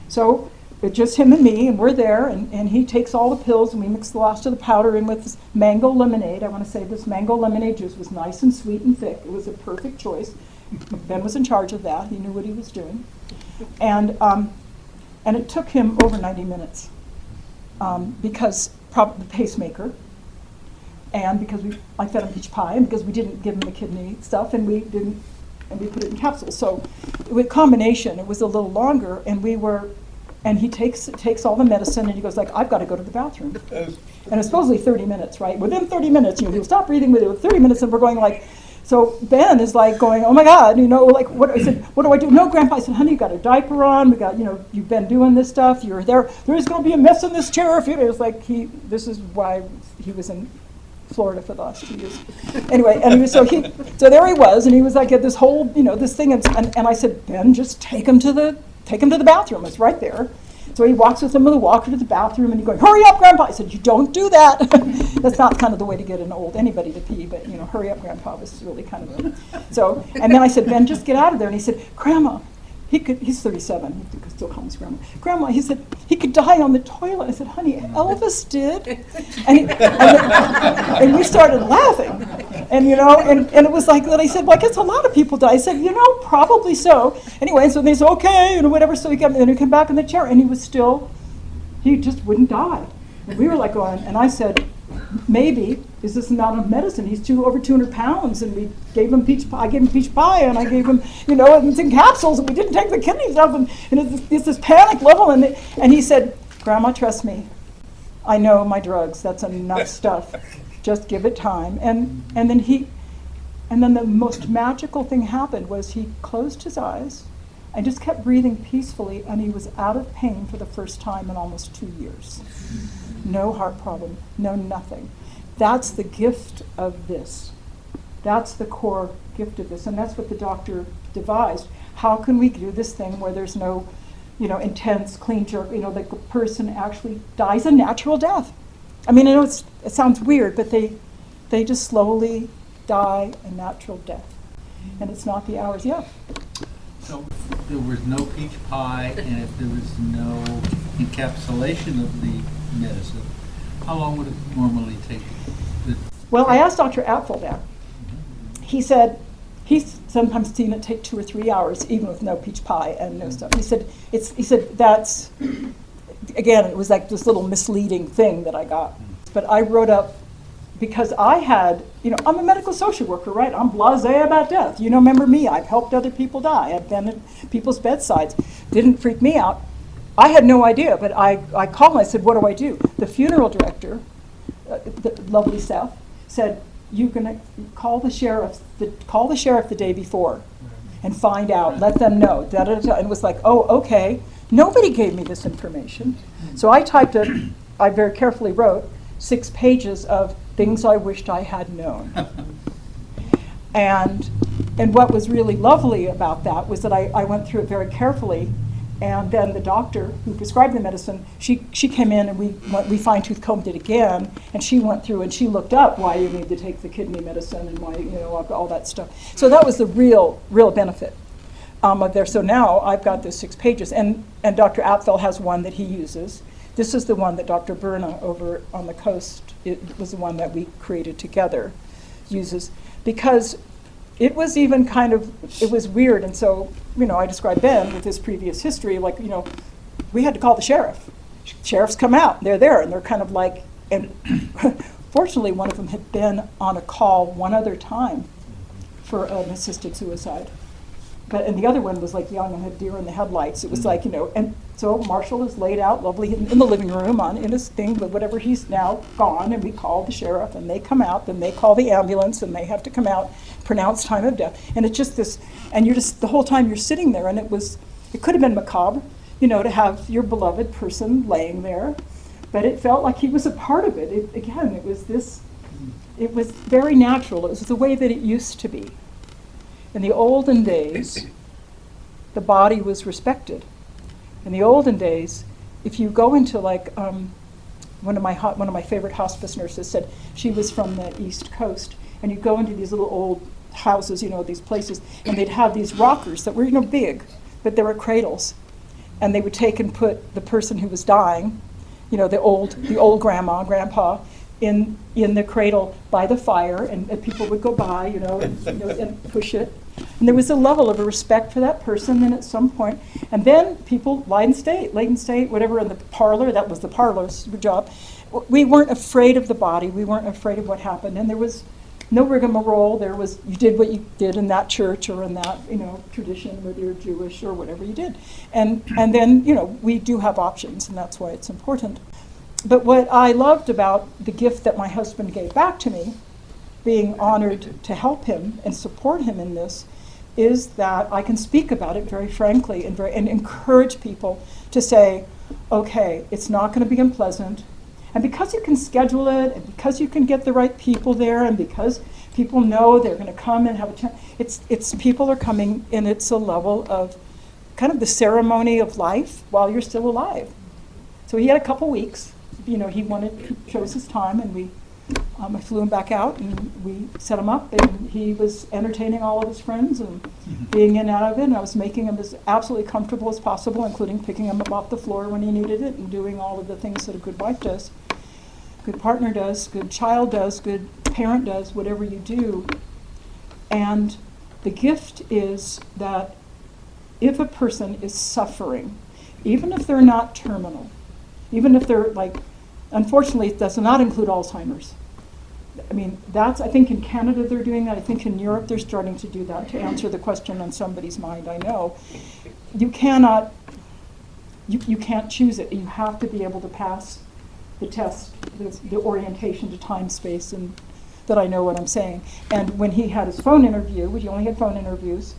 S2: So, it's just him and me, and we're there, and he takes all the pills, and we mix the last of the powder in with this mango lemonade. I want to say this mango lemonade juice was nice and sweet and thick. It was a perfect choice. Ben was in charge of that. He knew what he was doing. And it took him over 90 minutes because the pacemaker, and because I fed him peach pie, and because we didn't give him the kidney stuff, and we put it in capsules. So with combination, it was a little longer, and he takes all the medicine, and he goes like, I've got to go to the bathroom. And it's supposedly 30 minutes, right? Within 30 minutes, he'll stop breathing with 30 minutes, and we're going like, so Ben is like going, oh my God, like what? I said, what do I do? No, Grandpa. I said, honey, you got a diaper on. We got, you've been doing this stuff. You're there. There's going to be a mess in this chair. It was like this is why he was in Florida for the last 2 years. Anyway, and so there he was, and he was like at this whole, this thing, and I said, Ben, just take him to the bathroom. It's right there. So he walks with him with a walker to the bathroom, and he's going, hurry up, Grandpa. I said, you don't do that. That's not kind of the way to get anybody to pee, but, hurry up, Grandpa was really kind of so, and then I said, Ben, just get out of there. And he said, Grandma, he's 37, he could still call his grandma. Grandma, he said, he could die on the toilet. I said, honey, Elvis did. And we started laughing. And, and it was like, then I said, well, I guess a lot of people die. I said, probably so. Anyway, so they said, okay, whatever. So he came back in the chair, and he just wouldn't die. And we were like going, and I said, maybe, is this not enough medicine? He's over 200 pounds, and we gave him peach pie. I gave him peach pie, and I gave him, and it's in capsules, and we didn't take the kidneys out, and it's this panic level. And he said, Grandma, trust me. I know my drugs. That's enough stuff. Just give it time. And then the most magical thing happened was he closed his eyes and just kept breathing peacefully, and he was out of pain for the first time in almost 2 years. No heart problem, no nothing. That's the gift of this. That's the core gift of this, and that's what the doctor devised. How can we do this thing where there's no, intense, clean jerk, the person actually dies a natural death? I mean, I know it sounds weird, but they just slowly die a natural death. And it's not the hours, yeah.
S4: So if there was no peach pie, and if there was no encapsulation of the medicine, how long would Well, I asked Dr. Apfel that. He said
S2: he's sometimes seen it take 2 or 3 hours, even with no peach pie and no stuff. He said, that's, again, it was like this little misleading thing that I got. But I wrote up, because I had, I'm a medical social worker, right? I'm blasé about death. Remember me, I've helped other people die. I've been at people's bedsides. Didn't freak me out. I had no idea, but I called and I said, what do I do? The funeral director, the lovely Seth, said, you're gonna call the sheriff the day before and find out, let them know. And it was like, oh, okay. Nobody gave me this information. So I very carefully wrote 6 pages of things I wished I had known. And what was really lovely about that was that I went through it very carefully, and then the doctor who prescribed the medicine, she came in and we fine-tooth combed it again, and she went through and she looked up why you need to take the kidney medicine and why, all that stuff. So that was the real benefit of there. So now I've got those 6 pages, and Dr. Apfel has one that he uses. This is the one that Dr. Berna over on the coast, it was the one that we created together, uses, because it was even it was weird. And so, I described Ben with his previous history, like, we had to call the sheriff. Sheriffs come out, they're there, and they're kind of like, and fortunately one of them had been on a call one other time for an assisted suicide. And the other one was like young and had deer in the headlights. It was like, and so Marshall is laid out lovely in the living room in his thing, but whatever, he's now gone, and we call the sheriff, and they come out, then they call the ambulance, and they have to come out, pronounce time of death. And it's just this, and you're just, the whole time you're sitting there, and it could have been macabre, to have your beloved person laying there, but it felt like he was a part of it. It was very natural. It was the way that it used to be. In the olden days, the body was respected. In the olden days, if you go into one of my favorite hospice nurses said she was from the East Coast, and you go into these little old houses, these places, and they'd have these rockers that were big, but they were cradles, and they would take and put the person who was dying, the old grandma, grandpa, in the cradle by the fire, and people would go by, and push it. And there was a level of a respect for that person, and at some point, and then people laid in state, whatever, in the parlor. That was the parlor's job. We weren't afraid of the body. We weren't afraid of what happened, and there was no rigmarole. You did what you did in that church or in that tradition, whether you're Jewish or whatever you did, and then we do have options, and that's why it's important. But what I loved about the gift that my husband gave back to me, being honored to help him and support him in this, is that I can speak about it very frankly and encourage people to say, okay, it's not going to be unpleasant. And because you can schedule it, and because you can get the right people there, and because people know they're going to come and have a chance, it's people are coming, and it's a level of kind of the ceremony of life while you're still alive. So he had a couple weeks. He chose his time, and I flew him back out, and we set him up, and he was entertaining all of his friends and being in and out of it, and I was making him as absolutely comfortable as possible, including picking him up off the floor when he needed it and doing all of the things that a good wife does, good partner does, good child does, good parent does, whatever you do. And the gift is that if a person is suffering, even if they're not terminal, even if they're unfortunately, it does not include Alzheimer's. I think in Canada they're doing that. I think in Europe they're starting to do that, to answer the question on somebody's mind, I know. You can't choose it. You have to be able to pass the test, the orientation to time, space, and that I know what I'm saying. And when he had his phone interview, we only had phone interviews,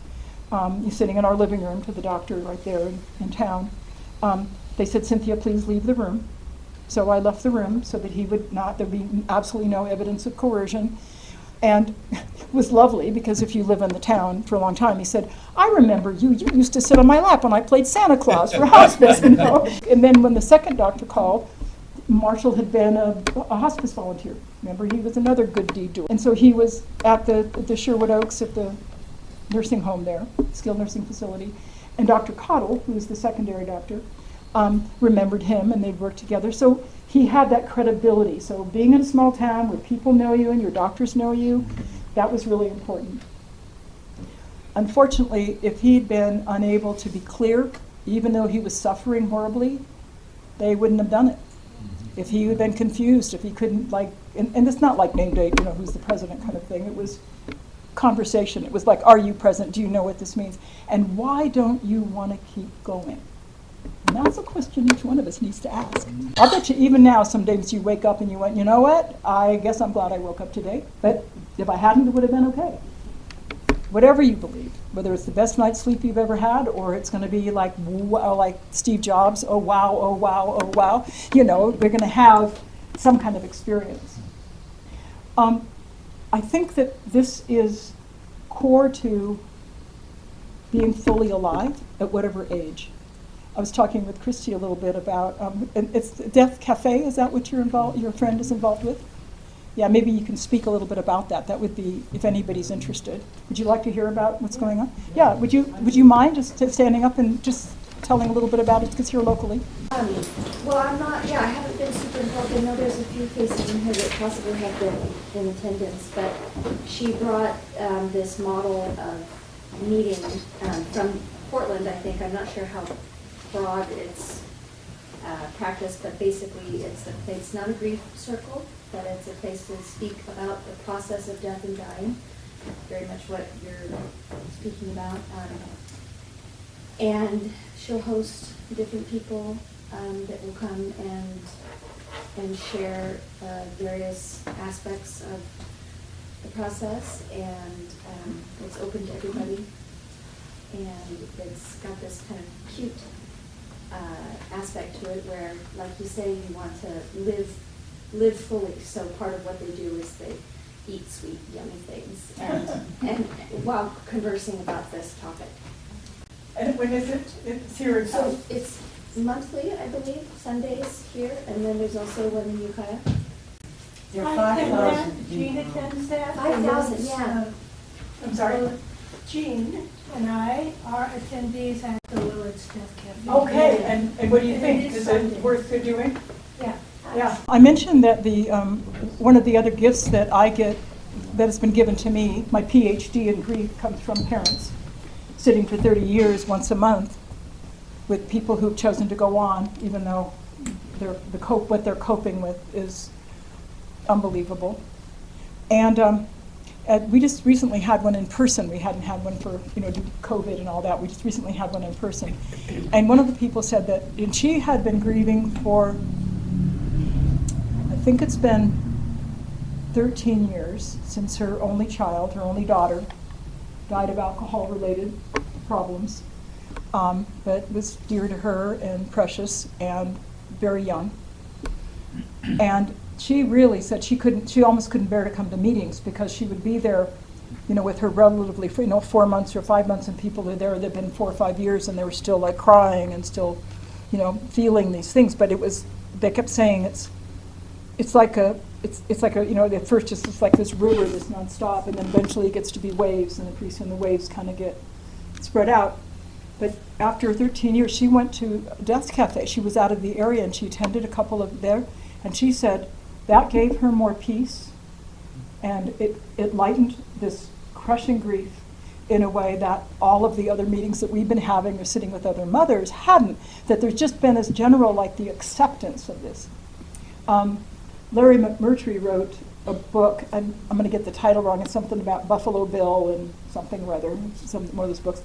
S2: he's sitting in our living room to the doctor right there in town. They said, Cynthia, please leave the room. So I left the room so that there'd be absolutely no evidence of coercion. And it was lovely, because if you live in the town for a long time, he said, I remember you used to sit on my lap when I played Santa Claus for hospice, And then when the second doctor called, Marshall had been a hospice volunteer. Remember, he was another good deed doer. And so he was at the Sherwood Oaks at the nursing home there, skilled nursing facility. And Dr. Cottle, who was the secondary doctor, remembered him, and they'd worked together. So he had that credibility. So being in a small town where people know you and your doctors know you, that was really important. unfortunately, if he'd been unable to be clear, even though he was suffering horribly, they wouldn't have done it. If he had been confused, if he couldn't, like, and it's not like name date, who's the president kind of thing. It was conversation. It was like, are you present? Do you know what this means? And why don't you want to keep going? And that's a question each one of us needs to ask. I bet you even now, some days you wake up and you went, you know what? I guess I'm glad I woke up today. But if I hadn't, it would have been okay. Whatever you believe, whether it's the best night's sleep you've ever had, or it's going to be like, wow, like Steve Jobs, oh wow, oh wow, oh wow. We're going to have some kind of experience. I think that this is core to being fully alive at whatever age. I was talking with Christy a little bit about, and it's the Death Cafe, is that what your friend is involved with? Yeah, maybe you can speak a little bit about that. That would be, if anybody's interested. Would you like to hear about what's going on? Yeah, would you mind just standing up and just telling a little bit about it, because you're locally?
S6: Well, I haven't been super involved. I know there's a few cases in here that possibly have been in attendance, but she brought this model of meeting from Portland, I think. I'm not sure how broad it's practice, but basically it's not a grief circle, but it's a place to speak about the process of death and dying, very much what you're speaking about. And she'll host different people that will come and share various aspects of the process, and it's open to everybody, and it's got this kind of cute aspect to it where, like you say, you want to live fully. So part of what they do is they eat sweet, yummy things, and while conversing about this topic.
S2: And when is it? It's here in
S6: So it's monthly, I believe, Sundays here, and then there's also one in Ukiah.
S7: There are 5,000.
S8: Jean attends that.
S6: 5,000, yeah.
S2: I'm sorry?
S8: Jean and I are attendees at the Willits Death Cafe.
S2: Okay, and what do you think?
S8: It is
S2: Is
S8: Sunday.
S2: it worth doing?
S8: Yeah.
S2: Yeah. I mentioned that the one of the other gifts that I get, that has been given to me, my PhD in grief, comes from parents sitting for 30 years once a month with people who've chosen to go on, even though what they're coping with is unbelievable. And we just recently had one in person. We hadn't had one for, due to COVID and all that. We just recently had one in person. And one of the people said that, and she had been grieving for, I think it's been 13 years since her only child, her only daughter, died of alcohol-related problems, but was dear to her and precious and very young. And she really said she almost couldn't bear to come to meetings, because she would be there, with her relatively, 4 months or 5 months, and people are there, they've been 4 or 5 years, and they were still like crying and still, feeling these things. But they kept saying it's like at first it's like this river, this nonstop, and then eventually it gets to be waves, and pretty soon the waves kind of get spread out. But after 13 years, she went to Death Cafe. She was out of the area, and she attended a couple of there, and she said that gave her more peace, and it lightened this crushing grief in a way that all of the other meetings that we've been having or sitting with other mothers hadn't, that there's just been this general, like, the acceptance of this. Larry McMurtry wrote a book, and I'm going to get the title wrong, it's something about Buffalo Bill and something or other, some more of those books.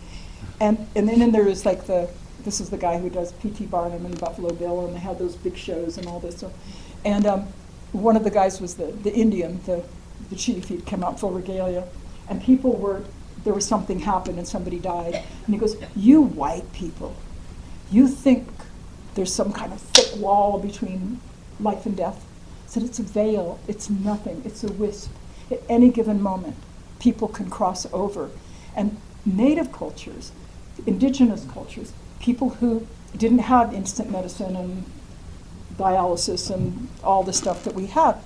S2: And then there is like this is the guy who does P.T. Barnum and Buffalo Bill, and they had those big shows and all this stuff. And one of the guys was the Indian, the chief. He'd come out full regalia, and there was something happened and somebody died. And he goes, "You white people, you think there's some kind of thick wall between life and death?" I said, "It's a veil, it's nothing, it's a wisp. At any given moment, people can cross over." And native cultures, indigenous cultures, people who didn't have instant medicine and dialysis and all the stuff that we have,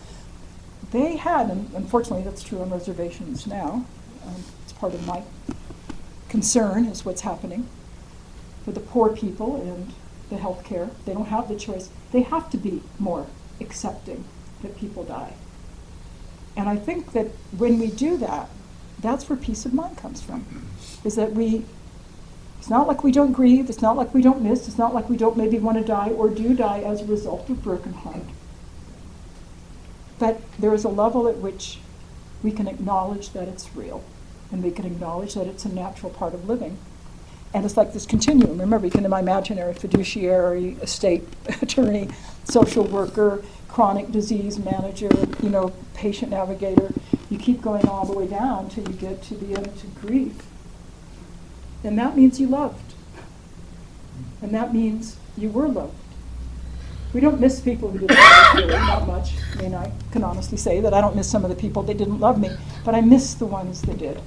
S2: they had, and unfortunately that's true on reservations now, it's part of my concern is what's happening for the poor people and the health care. They don't have the choice. They have to be more accepting that people die. And I think that when we do that, that's where peace of mind comes from, is that it's not like we don't grieve, it's not like we don't miss, it's not like we don't maybe want to die or do die as a result of broken heart. But there is a level at which we can acknowledge that it's real, and we can acknowledge that it's a natural part of living. And it's like this continuum. Remember, you can have imaginary fiduciary, estate attorney, social worker, chronic disease manager, patient navigator. You keep going all the way down till you get to the end, to grief. And that means you loved. And that means you were loved. We don't miss people who didn't love us, really, not much. I mean, I can honestly say that I don't miss some of the people that didn't love me, but I miss the ones that did.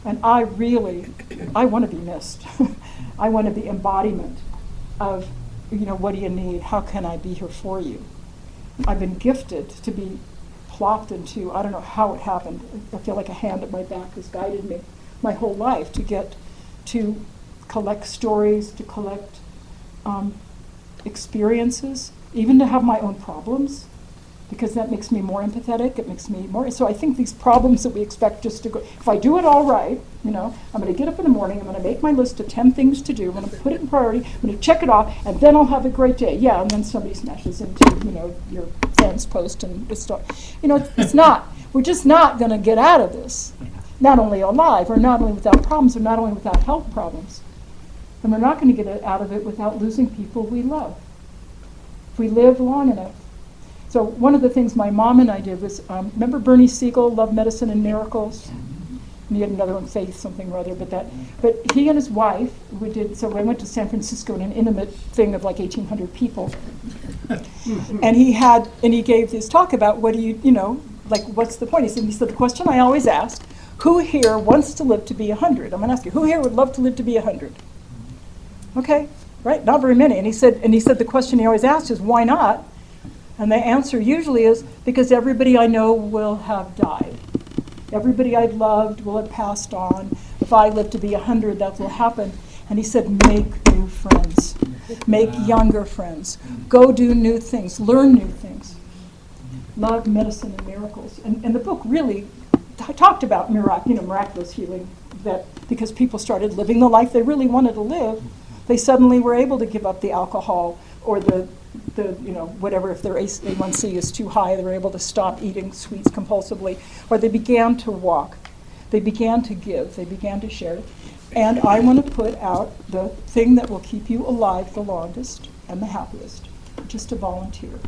S2: And I want to be missed. I want to be embodiment of, what do you need? How can I be here for you? I've been gifted to be plopped into, I don't know how it happened. I feel like a hand at my back has guided me my whole life to get to collect stories, to collect experiences, even to have my own problems, because that makes me more empathetic. It makes me more. So I think these problems that we expect just to go, if I do it all right, I'm going to get up in the morning, I'm going to make my list of 10 things to do, I'm going to put it in priority, I'm going to check it off, and then I'll have a great day. Yeah, and then somebody smashes into, your friend's post and it's not. We're just not going to get out of this. Not only alive, or not only without problems, or not only without health problems. And we're not going to get out of it without losing people we love. If we live long enough. So one of the things my mom and I did was, remember Bernie Siegel, Love, Medicine, and Miracles? And he had another one, Faith, something or other, but he and his wife, so I went to San Francisco in an intimate thing of like 1,800 people. And he gave this talk about what do what's the point? He said, the question I always ask, who here wants to live to be 100? I'm going to ask you, who here would love to live to be 100? Okay, right, not very many. And he said the question he always asks is, why not? And the answer usually is, because everybody I know will have died. Everybody I've loved will have passed on. If I live to be 100, that will happen. And he said, make new friends. Make younger friends. Go do new things. Learn new things. Love, Medicine, and Miracles. And the book really talked about miraculous healing, that because people started living the life they really wanted to live, they suddenly were able to give up the alcohol or the whatever. If their A1C is too high, they were able to stop eating sweets compulsively, or they began to walk, they began to give, they began to share. And I want to put out the thing that will keep you alive the longest and the happiest, just to volunteer.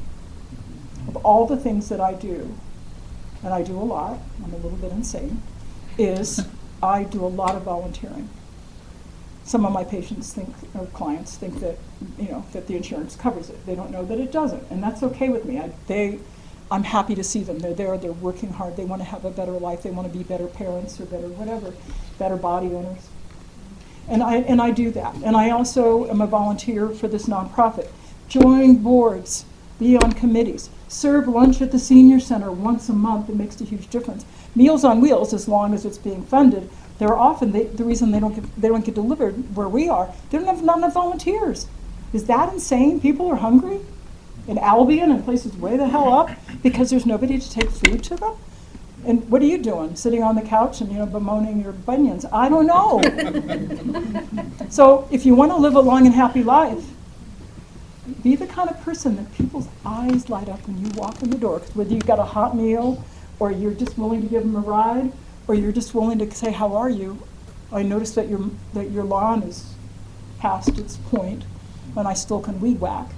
S2: Of all the things that I do, and I do a lot, I'm a little bit insane, is I do a lot of volunteering. Some of my patients or clients think that, that the insurance covers it. They don't know that it doesn't, and that's okay with me. I'm happy to see them. They're there, they're working hard, they want to have a better life, they want to be better parents or better whatever, better body owners. And I do that. And I also am a volunteer for this nonprofit. Join boards, be on committees, serve lunch at the senior center once a month. It makes a huge difference. Meals on Wheels, as long as it's being funded, they're often, the reason they don't get delivered where we are, they don't have not enough volunteers. Is that insane? People are hungry in Albion and places way the hell up because there's nobody to take food to them? And what are you doing? Sitting on the couch and bemoaning your bunions? I don't know. So if you want to live a long and happy life, be the kind of person that people's eyes light up when you walk in the door. 'Cause whether you've got a hot meal, or you're just willing to give them a ride, or you're just willing to say, how are you? I noticed that your lawn is past its point, and I still can weed whack.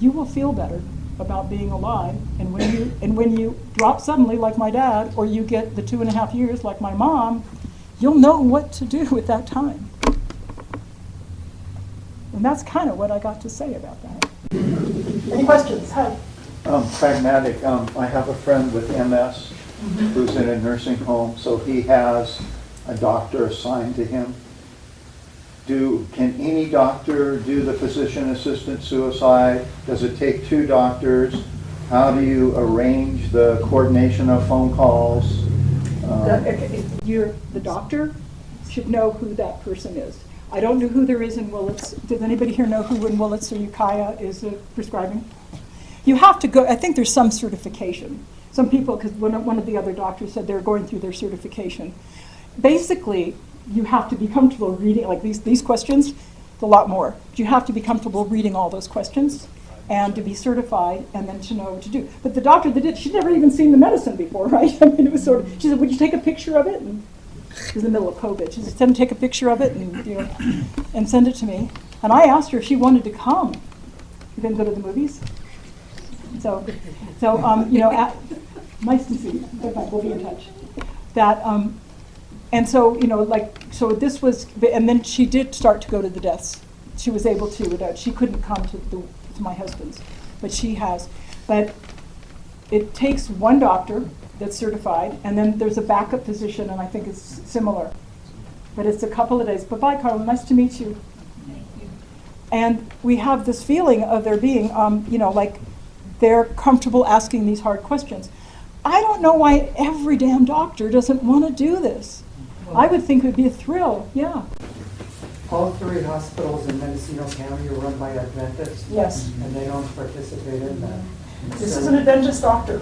S2: You will feel better about being alive, and when you drop suddenly like my dad, or you get the 2.5 years like my mom, you'll know what to do at that time. And that's kind of what I got to say about that. Any questions? Hi.
S9: Pragmatic. I have a friend with MS who's in a nursing home, so he has a doctor assigned to him. Can any doctor do the physician assistant suicide? Does it take 2 doctors? How do you arrange the coordination of phone calls?
S2: The doctor should know who that person is. I don't know who there is in Willits. Does anybody here know who in Willits or Ukiah is prescribing? You have to go, I think there's some certification. Some people, because one of the other doctors said they're going through their certification. Basically, you have to be comfortable reading, like these questions, it's a lot more. You have to be comfortable reading all those questions and to be certified and then to know what to do. But the doctor that did, she'd never even seen the medicine before, right? I mean, it was sort of, she said, would you take a picture of it? And it was in the middle of COVID. She said, take a picture of it and, and send it to me. And I asked her if she wanted to come. You didn't go to the movies? So nice to see you. Bye-bye, we'll be in touch. And so, so this was, and then she did start to go to the deaths. She was able to, she couldn't come to my husband's, but she has. But it takes one doctor that's certified, and then there's a backup physician, and I think it's similar. But it's a couple of days. Bye-bye, Carla, nice to meet you. And we have this feeling of there being, like they're comfortable asking these hard questions. I don't know why every damn doctor doesn't want to do this. I would think it would be a thrill, yeah.
S7: All 3 hospitals in Mendocino County are run by Adventists.
S2: Yes.
S7: And they don't participate in that.
S2: This is an Adventist doctor.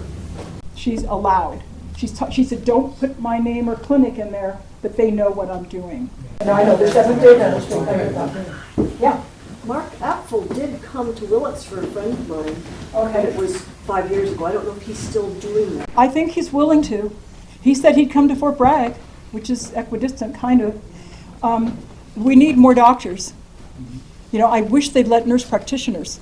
S2: She's allowed. She said, don't put my name or clinic in there, but they know what I'm doing. And I know there's 7-day dentistry. Yeah.
S5: Mark Apfel did come to Willits for a friend of mine.
S2: Okay.
S5: It was 5 years ago. I don't know if he's still doing that.
S2: I think he's willing to. He said he'd come to Fort Bragg, which is equidistant, kind of. We need more doctors. I wish they'd let nurse practitioners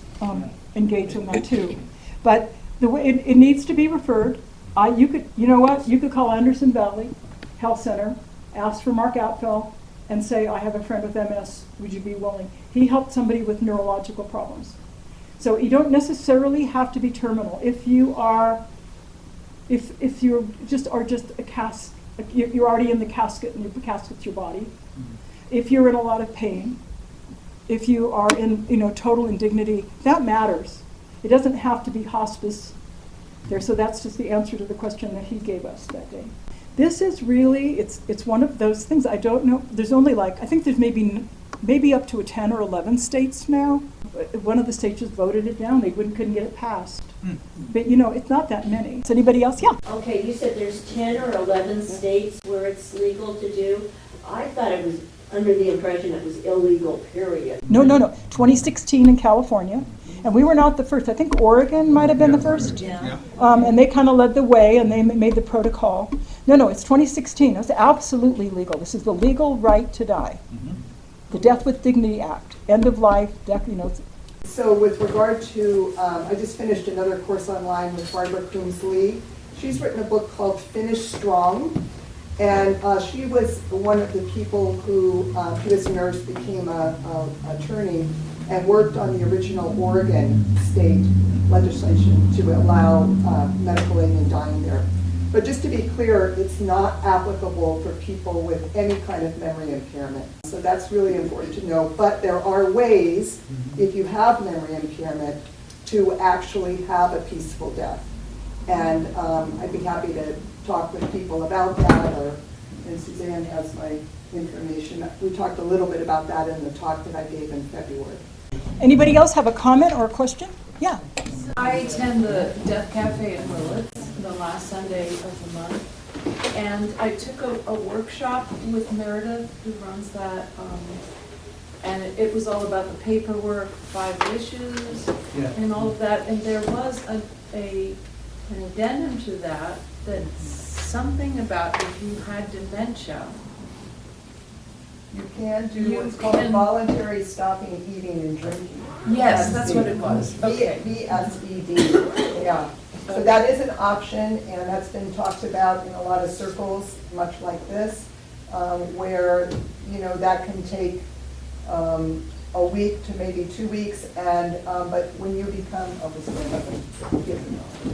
S2: engage in that too. But the way it needs to be referred. You could call Anderson Valley Health Center, ask for Mark Apfel, and say, I have a friend with MS, would you be willing? He helped somebody with neurological problems. So you don't necessarily have to be terminal. If you are just a cast, you're already in the casket and your casket's your body. If you're in a lot of pain, if you are in total indignity, that matters. It doesn't have to be hospice there. So that's just the answer to the question that he gave us that day. This is really, it's one of those things, I don't know, there's only I think there's maybe up to 10 or 11 states now. One of the states just voted it down, they couldn't get it passed. But it's not that many. Is anybody else? Yeah.
S10: Okay, you said there's 10 or 11 states where it's legal to do. I thought it was under the impression it was illegal, period.
S2: No. 2016 in California. And we were not the first. I think Oregon might have been the first.
S10: Yeah.
S2: And they kind of led the way, and they made the protocol. No, it's 2016. It's absolutely legal. This is the legal right to die. The Death with Dignity Act. End of life, death,
S11: So with regard to, I just finished another course online with Barbara Coombs-Lee. She's written a book called Finish Strong. And she was one of the people who, she was a nurse, became an attorney, and worked on the original Oregon state legislation to allow medical aid in dying there. But just to be clear, it's not applicable for people with any kind of memory impairment. So that's really important to know. But there are ways, if you have memory impairment, to actually have a peaceful death. And I'd be happy to talk with people about that, and Suzanne has my information. We talked a little bit about that in the talk that I gave in February.
S2: Anybody else have a comment or a question? Yeah.
S12: I attend the Death Cafe in Willits the last Sunday of the month, and I took a workshop with Meredith, who runs that, and it was all about the paperwork, 5 issues, and all of that, and there was an addendum to that, something about if you had dementia.
S11: You can do what's called voluntary stopping eating and drinking.
S12: Yes, that's what it was. Okay.
S11: VSED, yeah. So that is an option, and that's been talked about in a lot of circles, much like this, where, that can take a week to maybe 2 weeks, and but when you become,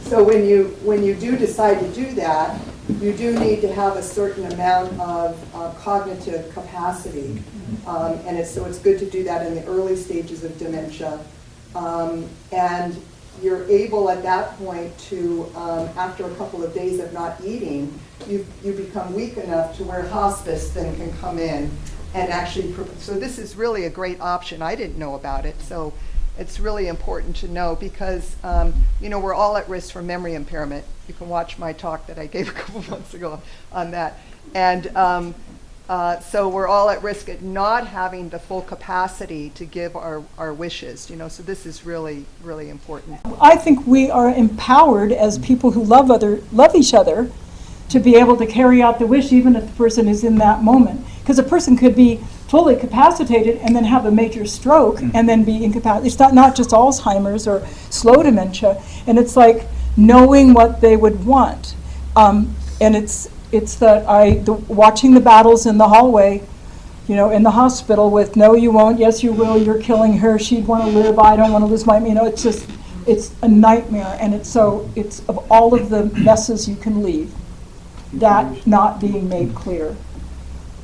S11: so when you do decide to do that, you do need to have a certain amount of cognitive capacity, and so it's good to do that in the early stages of dementia, and you're able at that point to, after a couple of days of not eating, you become weak enough to where hospice then can come in and actually, so this is really a great option. I didn't know about it, so It's really important to know because, you know, we're all at risk for memory impairment. You can watch my talk that I gave a couple months ago on that. And so we're all at risk at not having the full capacity to give our wishes, you know, so this is really, really important.
S2: I think we are empowered as people who love each other to be able to carry out the wish even if the person is in that moment. Because a person could be fully capacitated and then have a major stroke and then be incapacitated. It's not just Alzheimer's or slow dementia, and it's like knowing what they would want. And it's watching the battles in the hallway, you know, in the hospital with no you won't, yes you will, you're killing her, she'd want to live, I don't want to lose my, you know, it's a nightmare, and it's of all of the messes you can leave, that not being made clear.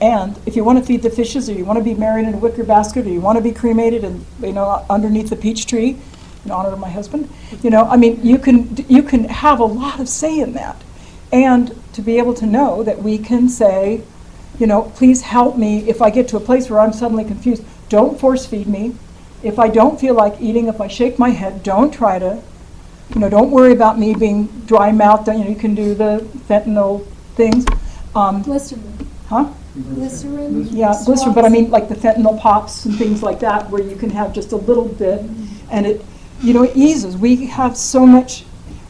S2: And if you want to feed the fishes, or you want to be married in a wicker basket, or you want to be cremated and, you know, underneath the peach tree in honor of my husband, you know, I mean, you can have a lot of say in that. And to be able to know that we can say, you know, please help me if I get to a place where I'm suddenly confused. Don't force feed me. If I don't feel like eating, if I shake my head, don't try to, you know, don't worry about me being dry mouthed. You know, you can do the fentanyl things.
S6: Glycerin.
S2: Huh?
S6: Glycerin?
S2: Yeah, glycerin, but I mean like the fentanyl pops and things like that where you can have just a little bit and it, you know, it eases. We have so much,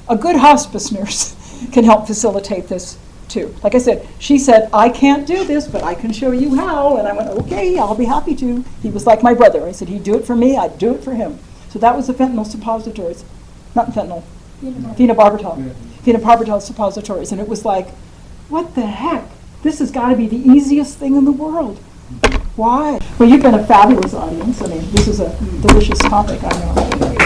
S2: a good hospice nurse can help facilitate this too. Like I said, she said, I can't do this, but I can show you how. And I went, okay, I'll be happy to. He was like my brother. I said, he'd do it for me, I'd do it for him. So that was the fentanyl suppositories. Not fentanyl, phenobarbital. Phenobarbital suppositories. And it was like, what the heck? This has got to be the easiest thing in the world. Why? Well, you've been a fabulous audience. I mean, this is a delicious topic, I know.